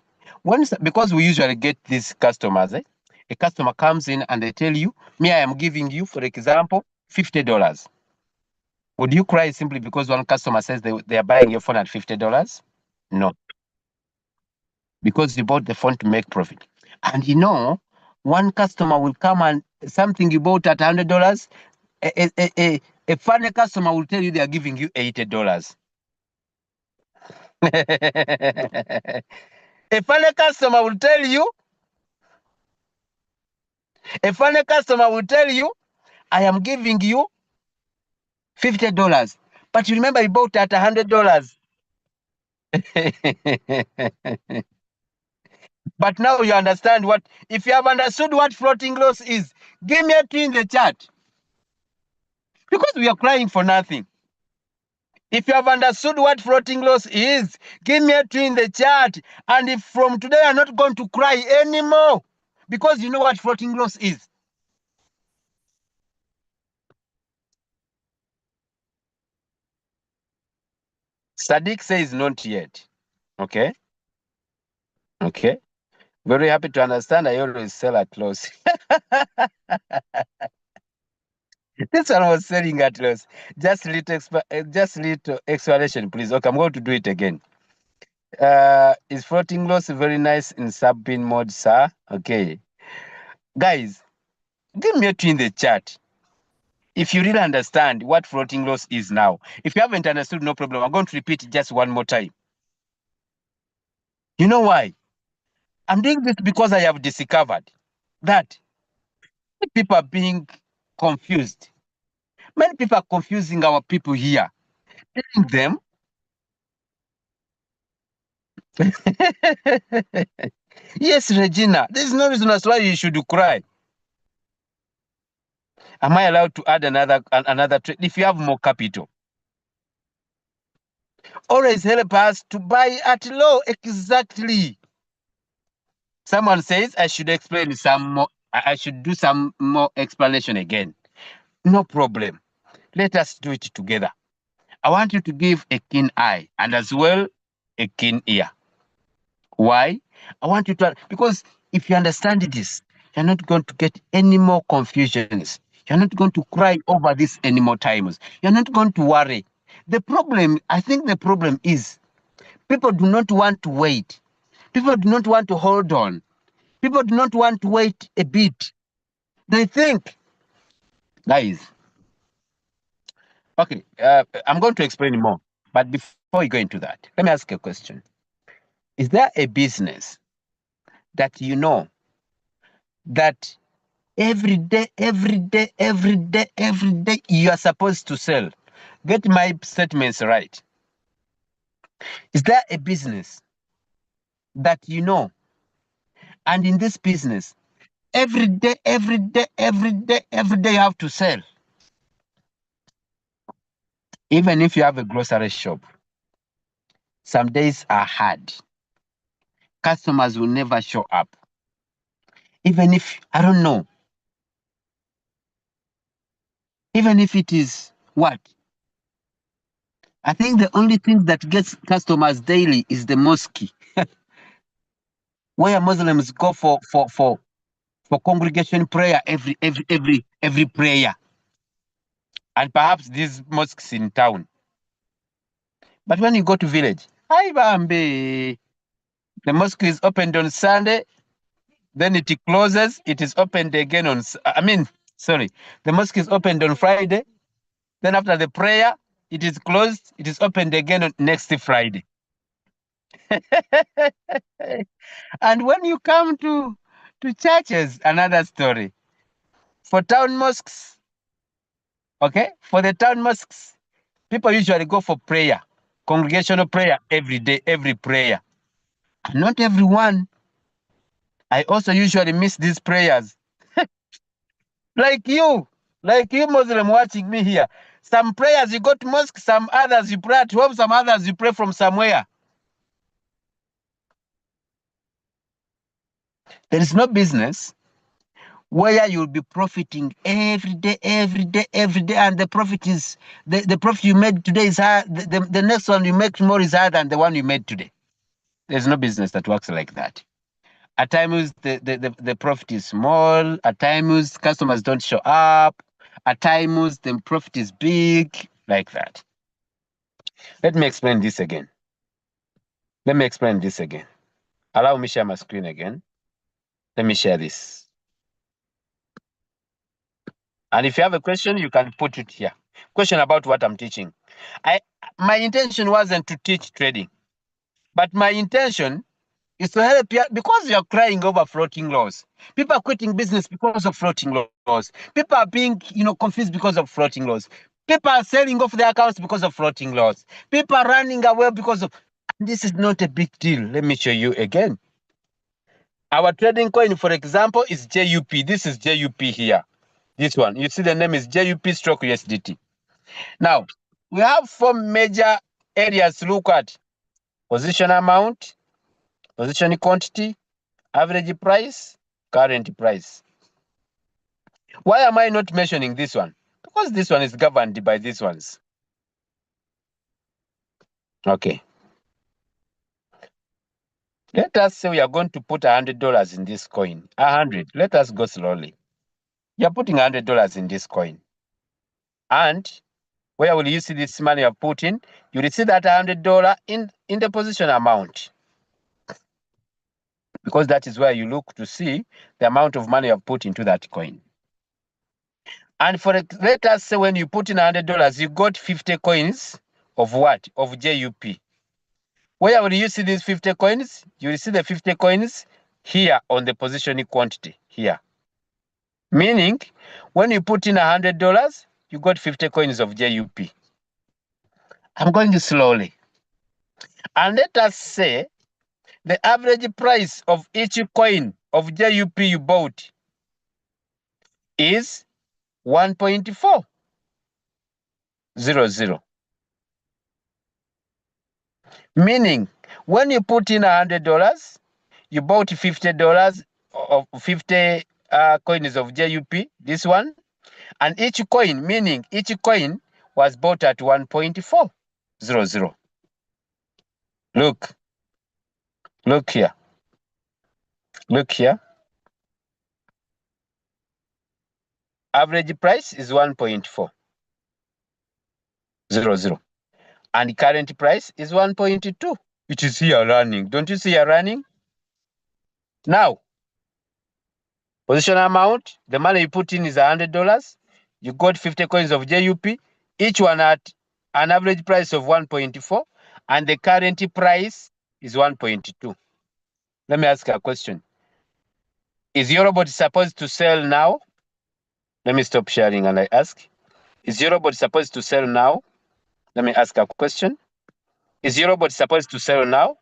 Because we usually get these customers. A customer comes in and they tell you, me, I am giving you, for example, $50. Would you cry simply because one customer says they are buying your phone at $50? No, because you bought the phone to make profit. And one customer will come and something you bought at $100, a funny customer will tell you they are giving you $80. A funny customer will tell you, I am giving you $50. But you remember you bought at $100. But now you understand if you have understood what floating loss is, give me a 2 in the chat. Because we are crying for nothing. If you have understood what floating loss is, give me a 2 in the chat. And if from today you're not going to cry anymore, because you know what floating loss is. Sadiq says not yet. Okay. Okay. Very happy to understand. I always sell at loss. This one was selling at loss. Just little explanation, please. Okay, I'm going to do it again. Is floating loss very nice in sub-bin mode, sir? Okay. Guys, give me a 2 in the chat if you really understand what floating loss is now. If you haven't understood, no problem. I'm going to repeat it just one more time. You know why? I'm doing this because I have discovered that people are being confused. Many people are confusing our people here. Telling them yes, Regina, there's no reason as why you should cry. Am I allowed to add another trade if you have more capital? Always help us to buy at low. Exactly. Someone says I should explain some more. I should do some more explanation again. No problem. Let us do it together. I want you to give a keen eye and as well a keen ear. Why? I want you to, because if you understand this, you're not going to get any more confusions. You're not going to cry over this any more times. You're not going to worry. The problem, I think the problem is people do not want to wait. People do not want to hold on. People do not want to wait a bit. They think, guys, okay, I'm going to explain more. But before we go into that, let me ask you a question. Is there a business that you know that every day you are supposed to sell? Get my statements right. Is there a business that you know, and in this business, every day you have to sell? Even if you have a grocery shop, some days are hard. Customers will never show up. Even if, I don't know, even if it is what? I think the only thing that gets customers daily is the mosque, where Muslims go for congregation prayer every prayer, and perhaps these mosques in town. But when you go to village, hi Bambi, the mosque is opened on Sunday, then it closes. It is opened again on. The mosque is opened on Friday. Then after the prayer, it is closed. It is opened again on next Friday. And when you come to churches, another story. For town mosques, okay, for the town mosques, people usually go for prayer, congregational prayer every day, every prayer. And not everyone. I also usually miss these prayers. Like you Muslim watching me here. Some prayers you go to mosque, some others you pray at home, some others you pray from somewhere. There is no business where you'll be profiting every day, and the profit is the profit you made today is higher. The next one you make tomorrow is higher than the one you made today. There's no business that works like that. At times the profit is small, at times customers don't show up, at times the profit is big, like that. Let me explain this again. Allow me share my screen again. Let me share this. And if you have a question, you can put it here. Question about what I'm teaching. My intention wasn't to teach trading, but my intention is to help you because you're crying over floating laws. People are quitting business because of floating laws. People are being, confused because of floating laws. People are selling off their accounts because of floating laws. People are running away because of. This is not a big deal. Let me show you again. Our trading coin, for example, is JUP. This is JUP here. This one. You see the name is JUP stroke USDT. Now, we have 4 major areas to look at. Position amount, position quantity, average price, current price. Why am I not mentioning this one? Because this one is governed by these ones. Okay. Let us say we are going to put $100 in this coin. 100. Let us go slowly. You're putting $100 in this coin. And where will you see this money you're putting? You will see that $100 in the position amount. Because that is where you look to see the amount of money you've put into that coin. And let us say when you put in $100, you got 50 coins of what? Of JUP. Where will you see these 50 coins? You will see the 50 coins here on the position quantity here. Meaning, when you put in $100, you got 50 coins of JUP. I'm going slowly. And let us say the average price of each coin of JUP you bought is 1.400. Meaning, when you put in $100, you bought $50 of 50 coins of JUP, this one, and each coin, meaning each coin was bought at 1.400. Look here, look here. Average price is 1.400 and current price is 1.2. It is here running. Don't you see here running? Now, position amount, the money you put in is $100. You got 50 coins of JUP, each one at an average price of 1.4, and the current price is 1.2. Let me ask you a question. Is your robot supposed to sell now? Let me stop sharing and I ask. Is your robot supposed to sell now? Let me ask a question. Is your robot supposed to sell now?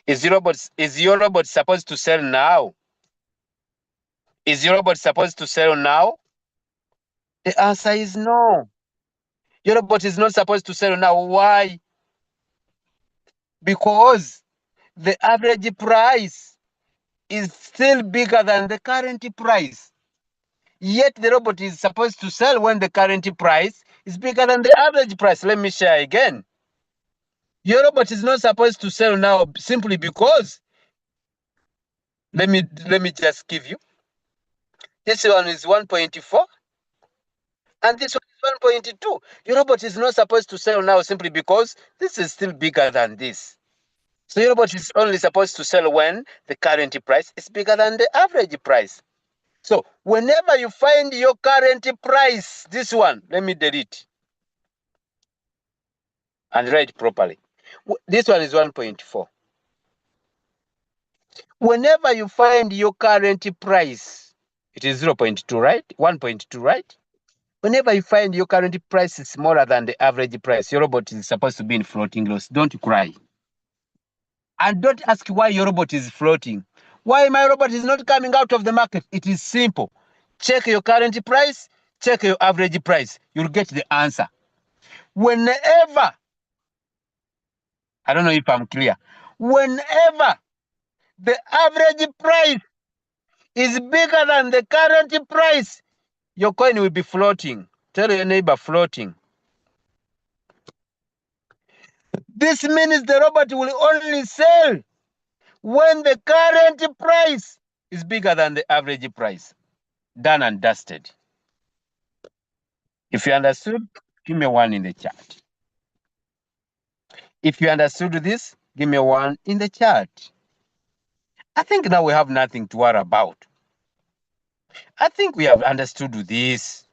Is your robot supposed to sell now? Is your robot supposed to sell now? The answer is no. Your robot is not supposed to sell now. Why? Because the average price is still bigger than the current price. Yet the robot is supposed to sell when the current price is bigger than the average price. Let me share again. Your robot is not supposed to sell now simply because, let me just give you. This one is 1.4 and this one is 1.2. Your robot is not supposed to sell now simply because this is still bigger than this. So your robot is only supposed to sell when the current price is bigger than the average price. So whenever you find your current price, this one, let me delete and write properly. This one is 1.4. Whenever you find your current price, it is 0.2, right? 1.2, right? Whenever you find your current price is smaller than the average price, your robot is supposed to be in floating loss. Don't cry. And don't ask why your robot is floating. Why my robot is not coming out of the market? It is simple. Check your current price, check your average price. You'll get the answer. Whenever, I don't know if I'm clear, whenever the average price is bigger than the current price, your coin will be floating. Tell your neighbor floating. This means the robot will only sell when the current price is bigger than the average price. Done and dusted. If you understood, give me one in the chat. If you understood this, give me one in the chat. I think now we have nothing to worry about. I think we have understood this.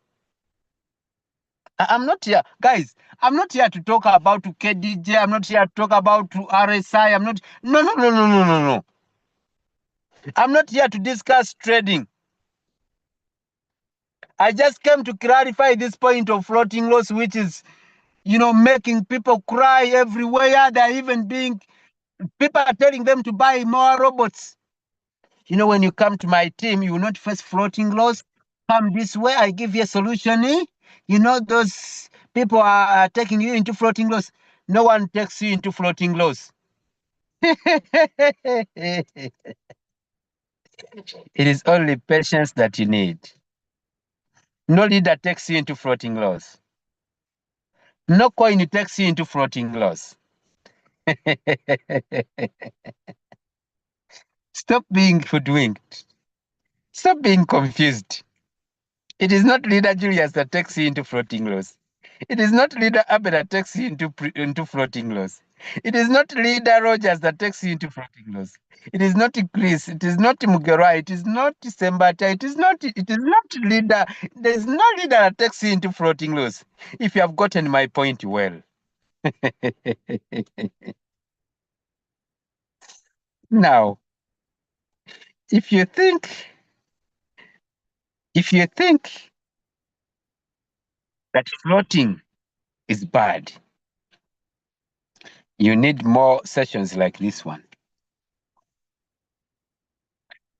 I'm not here, guys. I'm not here to talk about KDJ. I'm not here to talk about RSI. I'm not. No. I'm not here to discuss trading. I just came to clarify this point of floating loss, which is, making people cry everywhere. They're even people are telling them to buy more robots. When you come to my team, you will not face floating loss. Come this way, I give you a solution. Those people are taking you into floating loss. No one takes you into floating loss. It is only patience that you need. No leader takes you into floating loss. No coin takes you into floating loss. Stop being hoodwinked. Stop being confused. It is not leader Julius that takes you into floating loss. It is not leader Abel that takes you into floating loss. It is not leader Rogers that takes you into floating loss. It is not Chris. It is not Mugera. It is not Sembata. It is not leader. There is no leader that takes you into floating loss. If you have gotten my point well. Now, if you think that floating is bad, you need more sessions like this one.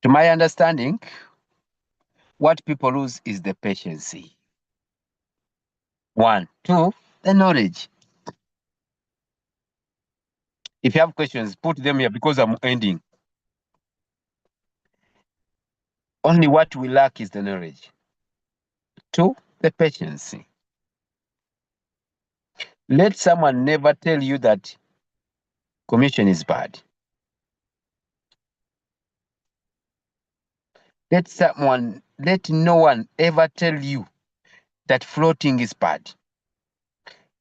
To my understanding, what people lose is the patience. 1, 2, the knowledge. If you have questions, put them here because I'm ending. Only what we lack is the knowledge. Two, the patience. Let someone never tell you that commission is bad. Let no one ever tell you that floating is bad.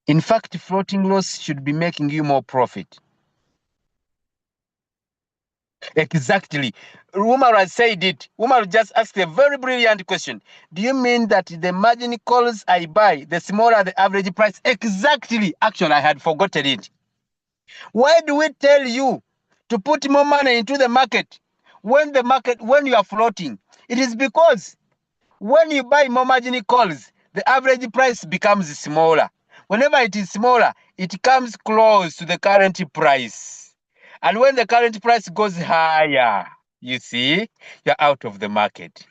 In fact, floating loss should be making you more profit. Exactly. Umar has said it. Umar just asked a very brilliant question. Do you mean that the margin calls I buy, the smaller the average price? Exactly. Actually, I had forgotten it. Why do we tell you to put more money into the market when you are floating? It is because when you buy more margin calls, the average price becomes smaller. Whenever it is smaller, it comes close to the current price. And when the current price goes higher, you see, you're out of the market.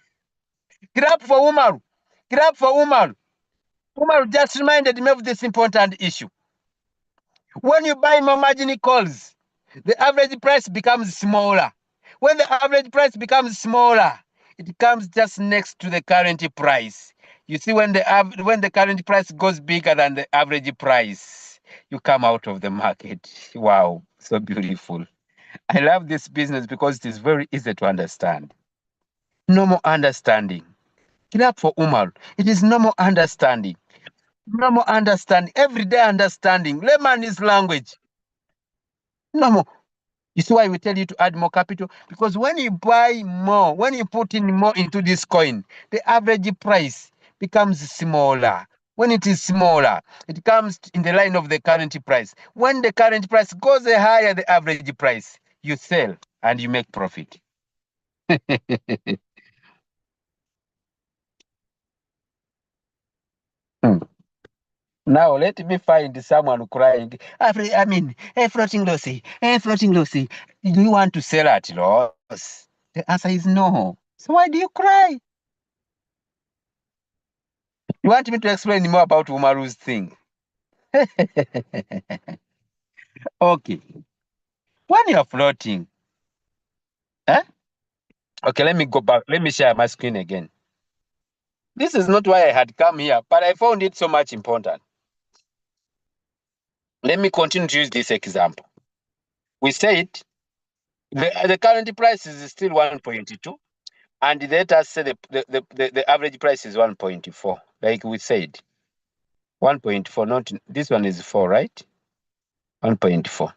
Grab for Umar. Grab for Umar. Umar just reminded me of this important issue. When you buy more margin calls, the average price becomes smaller. When the average price becomes smaller, it comes just next to the current price. You see, when the current price goes bigger than the average price, you come out of the market. Wow, so beautiful. I love this business because it is very easy to understand. Normal understanding. Clap for Umar. It is normal understanding. Normal understanding. Everyday understanding. Layman's language. Normal. You see why we tell you to add more capital? Because when you buy more, when you put in more into this coin, the average price becomes smaller. When it is smaller, it comes in the line of the current price. When the current price goes higher, the average price, you sell and you make profit. Hmm. Now let me find someone crying. Floating lossy, floating lossy. Do you want to sell at loss? The answer is no. So why do you cry? You want me to explain more about Umaru's thing? Okay. When you're floating, eh? Okay, let me go back. Let me share my screen again. This is not why I had come here, but I found it so much important. Let me continue to use this example. We said the current price is still 1.2, and let us say the average price is 1.4, like we said. 1.4, not this one is 4, right? 1.4.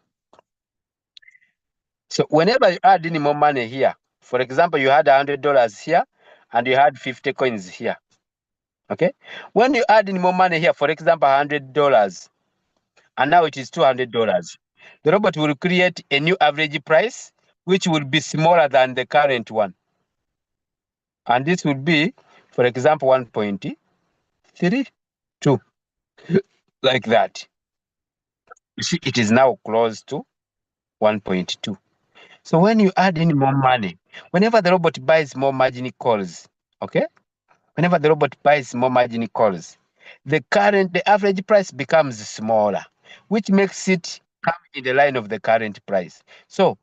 So whenever you add any more money here, for example, you had $100 here and you had 50 coins here. Okay. When you add any more money here, for example, $100, and now it is $200, the robot will create a new average price, which will be smaller than the current one. And this will be, for example, 1.32, like that. You see, it is now close to 1.2. So when you add in more money, whenever the robot buys more margin calls, okay? Whenever the robot buys more margin calls, the average price becomes smaller, which makes it come in the line of the current price. So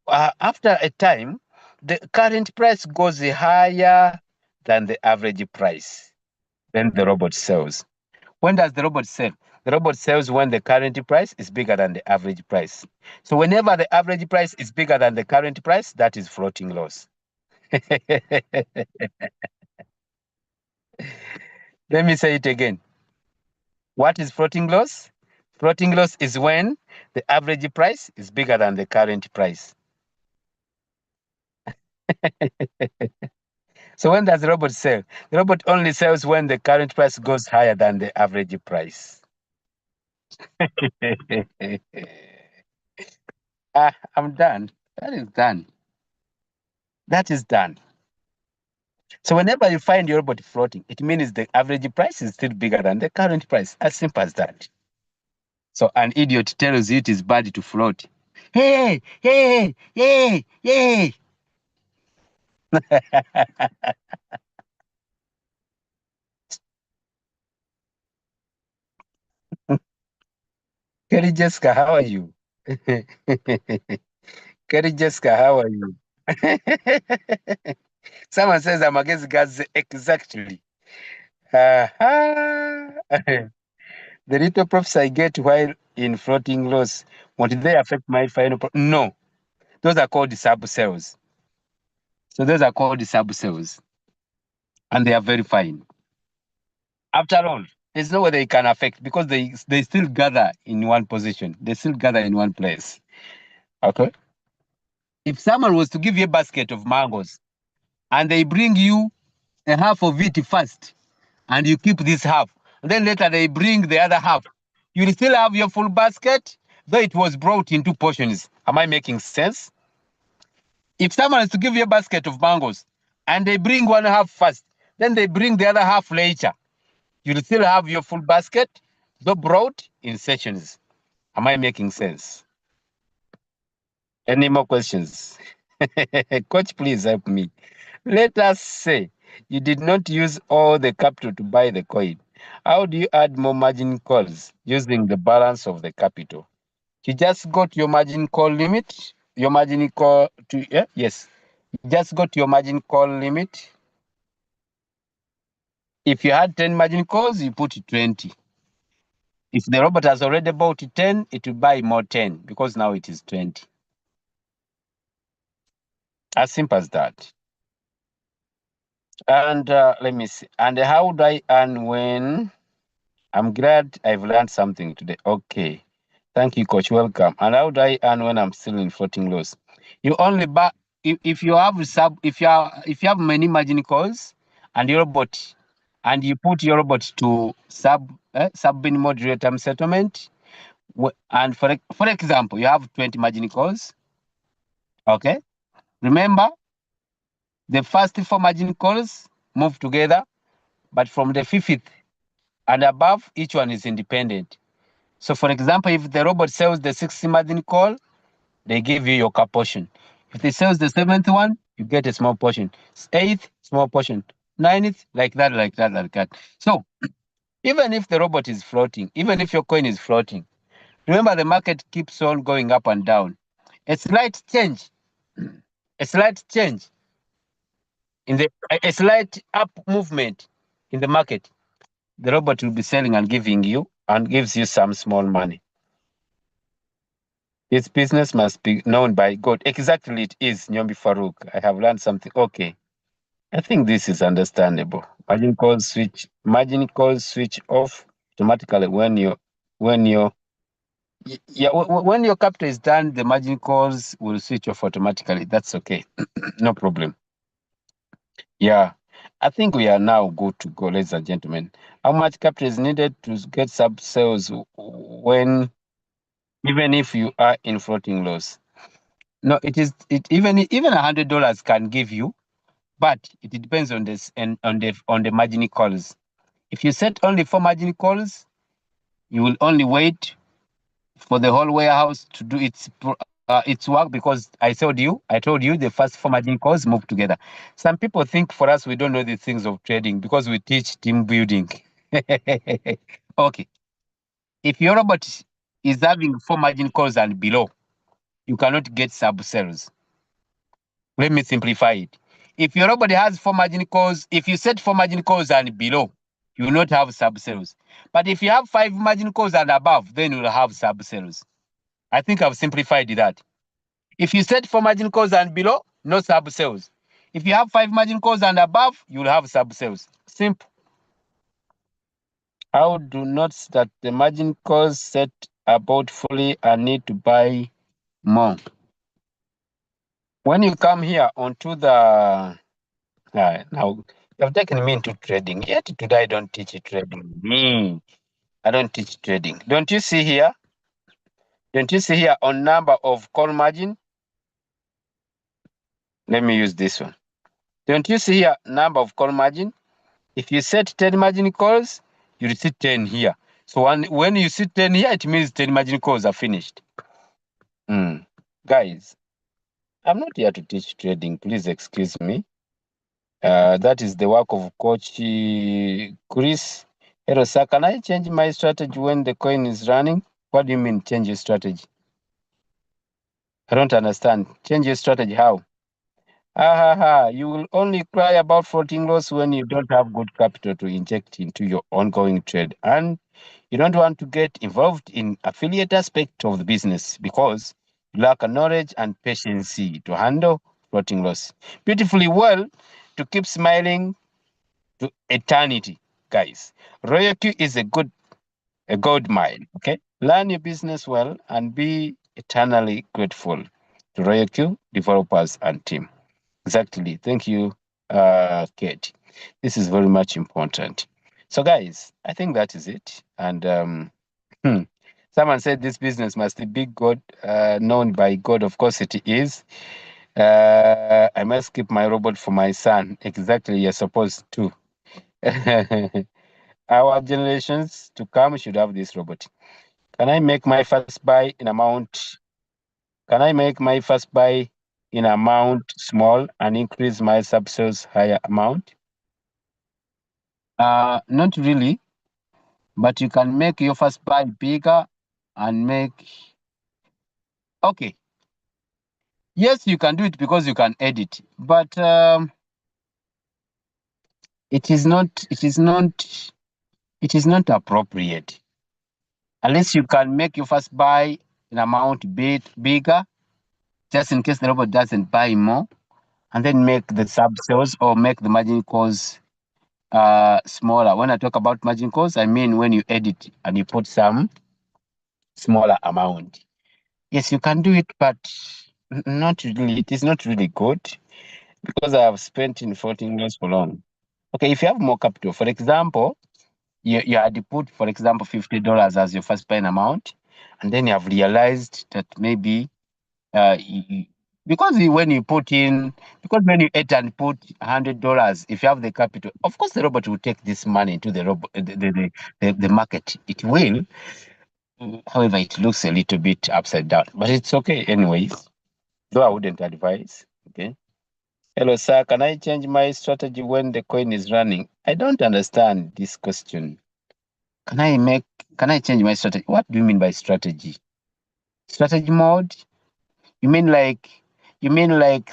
after a time, the current price goes higher than the average price. Then the robot sells. When does the robot sell? The robot sells when the current price is bigger than the average price. So whenever the average price is bigger than the current price, that is floating loss. Let me say it again. What is floating loss? Floating loss is when the average price is bigger than the current price. So when does the robot sell? The robot only sells when the current price goes higher than the average price. I'm done. That is done. That is done. So whenever you find your robot floating, it means the average price is still bigger than the current price. As simple as that. So an idiot tells you it is bad to float. Hey, hey, hey, hey. Kelly Jessica, how are you? Kerry Jessica, how are you? Someone says I'm against gas. Exactly. The little profits I get while in floating loss, won't they affect my final? No, those are called sub sales. So those are called sub sales, and they are very fine. After all, there's no way they can affect because they still gather in one position. They still gather in one place. Okay. If someone was to give you a basket of mangoes and they bring you a half of it first, and you keep this half, and then later they bring the other half, you will still have your full basket, though it was brought in two portions. Am I making sense? If someone is to give you a basket of mangoes and they bring one half first, then they bring the other half later, you will still have your full basket, though brought in sections. Am I making sense? Any more questions? Coach, please help me. Let us say you did not use all the capital to buy the coin. How do you add more margin calls using the balance of the capital? You just got your margin call limit, your margin call to, yeah, yes. You just got your margin call limit. If you had 10 margin calls, you put 20. If the robot has already bought 10, it will buy more 10 because now it is 20. As simple as that. And let me see. And how do I earn when? I'm glad I've learned something today. Okay. Thank you, Coach. Welcome. And how do I earn when I'm still in floating loss? You only buy if you have if you have many margin calls and your robot and you put your robot to sub minimal real time settlement. And for example, you have 20 margin calls. Okay. Remember, the first 4 margin calls move together, but from the fifth and above, each one is independent. So for example, if the robot sells the 60 margin call, they give you your cap portion. If it sells the 7th one, you get a small portion. 8th, small portion. 9th, like that, like that, like that. So even if the robot is floating, even if your coin is floating, remember the market keeps on going up and down. A slight change, a slight change in a slight up movement in the market, the robot will be selling and giving you and gives you some small money. This business must be known by God. Exactly, it is, Nyombi Farouk. I have learned something. Okay. I think this is understandable. Margin calls switch off automatically when when your capital is done, the margin calls will switch off automatically. That's okay. No problem. Yeah. I think we are now good to go, ladies and gentlemen. How much capital is needed to get sub sales when even if you are in floating loss? No, even $100 can give you, but it depends on this and on the margin calls. If you set only 4 margin calls, you will only wait for the whole warehouse to do its work because I told you the first 4 margin calls move together. Some people think for us we don't know the things of trading because we teach team building. Okay. If your robot is having 4 margin calls and below, you cannot get sub sales. Let me simplify it. If your robot has 4 margin calls, if you set 4 margin calls and below, you will not have sub sales. But if you have 5 margin calls and above, then you will have sub sales. I think I've simplified that. If you set 4 margin calls and below, no sub sales. If you have 5 margin calls and above, you will have sub sales. Simple. How do notes that the margin calls set about fully and need to buy more? When you come here onto the now you have taken me into trading. Yet today I don't teach trading. I don't teach trading. Don't you see here? Don't you see here on number of call margin? Let me use this one. Don't you see here number of call margin? If you set 10 margin calls, you will see 10 here. So when you see 10 here, it means 10 margin calls are finished. Guys, I'm not here to teach trading. Please excuse me. That is the work of Coach Chris. Hello, sir. Can I change my strategy when the coin is running? What do you mean change your strategy? I don't understand. Change your strategy. How? Ah, ha, ha. You will only cry about floating loss when you don't have good capital to inject into your ongoing trade. And you don't want to get involved in affiliate aspect of the business because you lack a knowledge and patience to handle floating loss. Beautifully well to keep smiling to eternity, guys. Royalty is a gold mine. Okay, learn your business well and be eternally grateful to Royalq developers and team. Exactly. Thank you, Kate. This is very much important. So, guys, I think that is it. And hmm, someone said this business must be God, known by God. Of course, it is. I must keep my robot for my son. Exactly. You're supposed to. Our generations to come should have this robot. Can I make my first buy in amount? Can I make my first buy in amount small and increase my sub-sales higher amount? Not really, but you can make your first buy bigger and make. Okay, yes, you can do it because you can edit, but it is not. It is not. It is not appropriate unless you can make your first buy in amount bit bigger, just in case the robot doesn't buy more, and then make the sub sales or make the margin calls smaller. When I talk about margin calls, I mean when you edit and you put some smaller amount. Yes, you can do it, but not really. It is not really good because I have spent in floating loss for long. Okay, if you have more capital, for example, you had to put, for example, $50 as your first buying amount, and then you have realized that maybe because when you put in, because when you edit and put $100, if you have the capital, of course the robot will take this money to the robot, the market. It will. However, it looks a little bit upside down, but it's okay anyways. Though I wouldn't advise. Okay. Hello, sir. Can I change my strategy when the coin is running? I don't understand this question. Can I make? Can I change my strategy? What do you mean by strategy? Strategy mode? You mean like? You mean like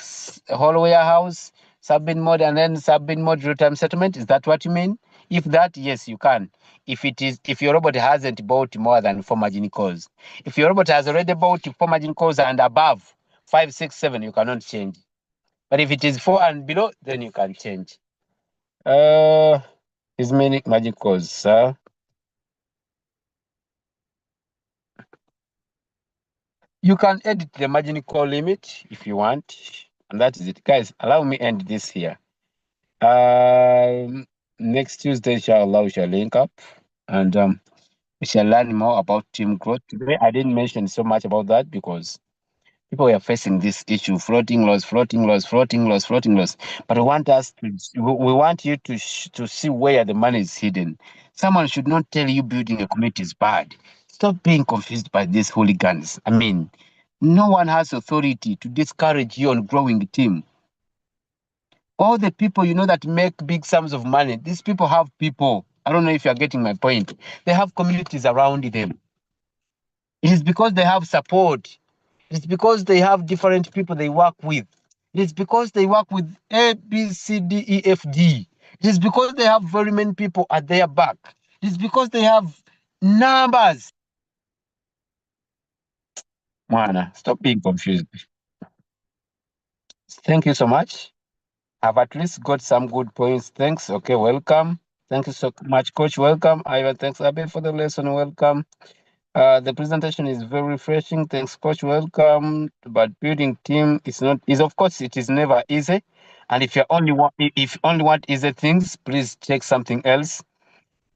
whole warehouse, sub-bin mode, and then sub-bin mode real-time settlement? Is that what you mean? If that, yes, you can. If your robot hasn't bought more than 4 margin calls, if your robot has already bought 4 margin calls and above 5, 6, 7, you cannot change. But if it is 4 and below, then you can change. Is many margin calls, sir. You can edit the margin call limit if you want, and that is it, guys. Allow me end this here. Next Tuesday, inshallah, we shall link up and we shall learn more about team growth. Today, I didn't mention so much about that because people were facing this issue: floating loss, floating loss, floating loss, floating loss. But we want us to, we want you to see where the money is hidden. Someone should not tell you building a community is bad. Stop being confused by these hooligans. I mean, no one has authority to discourage you on growing a team. All the people you know that make big sums of money, these people have people. I don't know if you're getting my point. They have communities around them. It is because they have support. It is because they have different people they work with. It is because they work with A, B, C, D, E, F, G. It is because they have very many people at their back. It is because they have numbers. Mana, stop being confused. Thank you so much. I've at least got some good points. Thanks. Okay, welcome. Thank you so much, Coach. Welcome. Ivan, thanks, Abe, for the lesson. Welcome. The presentation is very refreshing. Thanks, Coach. Welcome. But building team is not is of course it is never easy. And if you only want if you only want easy things, please check something else.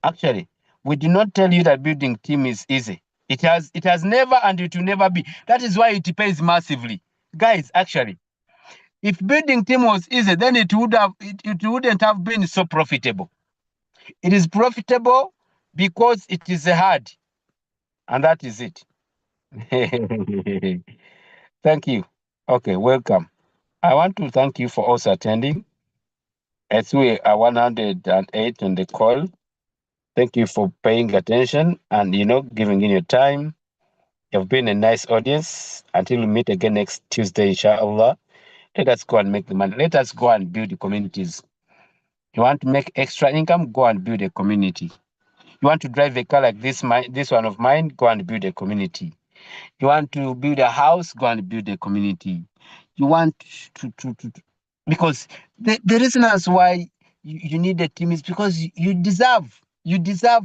Actually, we do not tell you that building team is easy. It has never and it will never be. That is why it pays massively. Guys, actually, if building team was easy, then it wouldn't have been so profitable. It is profitable because it is hard, and that is it. Thank you. Okay, welcome. I want to thank you for also attending. As we are 108 on the call, thank you for paying attention and giving in your time. You've been a nice audience. Until we meet again next Tuesday, inshallah. Let us go and make the money. Let us go and build the communities. You want to make extra income? Go and build a community. You want to drive a car like this one of mine? Go and build a community. You want to build a house? Go and build a community. You want to because the reasons why you need a team is because you deserve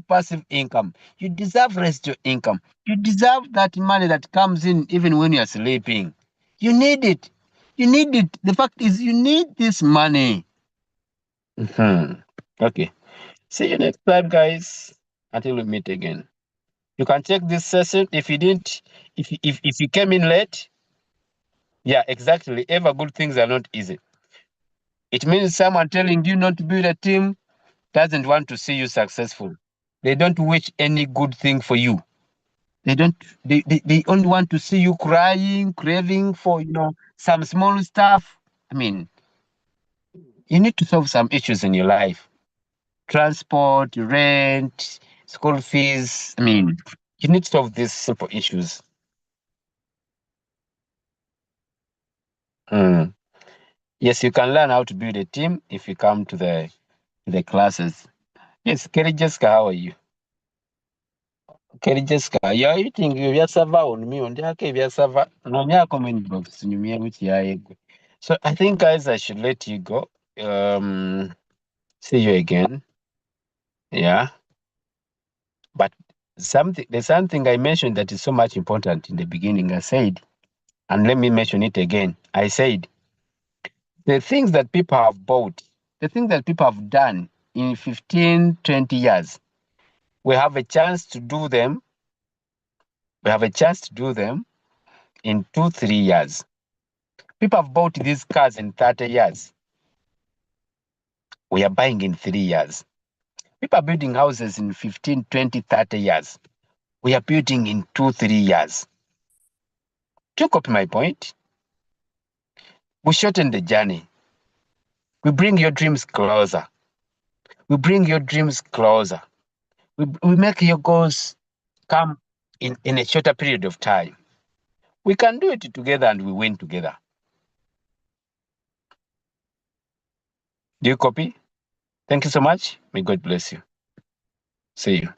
passive income. You deserve residual income. You deserve that money that comes in even when you're sleeping. You need it. You need it. The fact is, you need this money. Okay. See you next time, guys. Until we meet again. You can check this session if you didn't. If you came in late, yeah, exactly. Ever good things are not easy. It means someone telling you not to build a team doesn't want to see you successful. They don't wish any good thing for you. They don't. They only want to see you crying, craving for some small stuff. I mean, you need to solve some issues in your life: transport, rent, school fees. I mean, you need to solve these simple issues. Mm. Yes, you can learn how to build a team if you come to the classes. Yes, Kelly Jessica, how are you? Kelly Jessica, you're eating byasava on me on the byasava. No me comment box nyumia which ya. So I think guys I should let you go. See you again. Yeah. But there's something I mentioned that is so much important in the beginning. I said, and let me mention it again. I said the things that people have bought, the things that people have done in 15, 20 years, we have a chance to do them. We have a chance to do them in 2, 3 years. People have bought these cars in 30 years. We are buying in 3 years. People are building houses in 15, 20, 30 years. We are building in 2, 3 years. Do you copy my point? We shorten the journey. We bring your dreams closer. We bring your dreams closer. We make your goals come in a shorter period of time. We can do it together and we win together. Do you copy? Thank you so much. May God bless you. See you.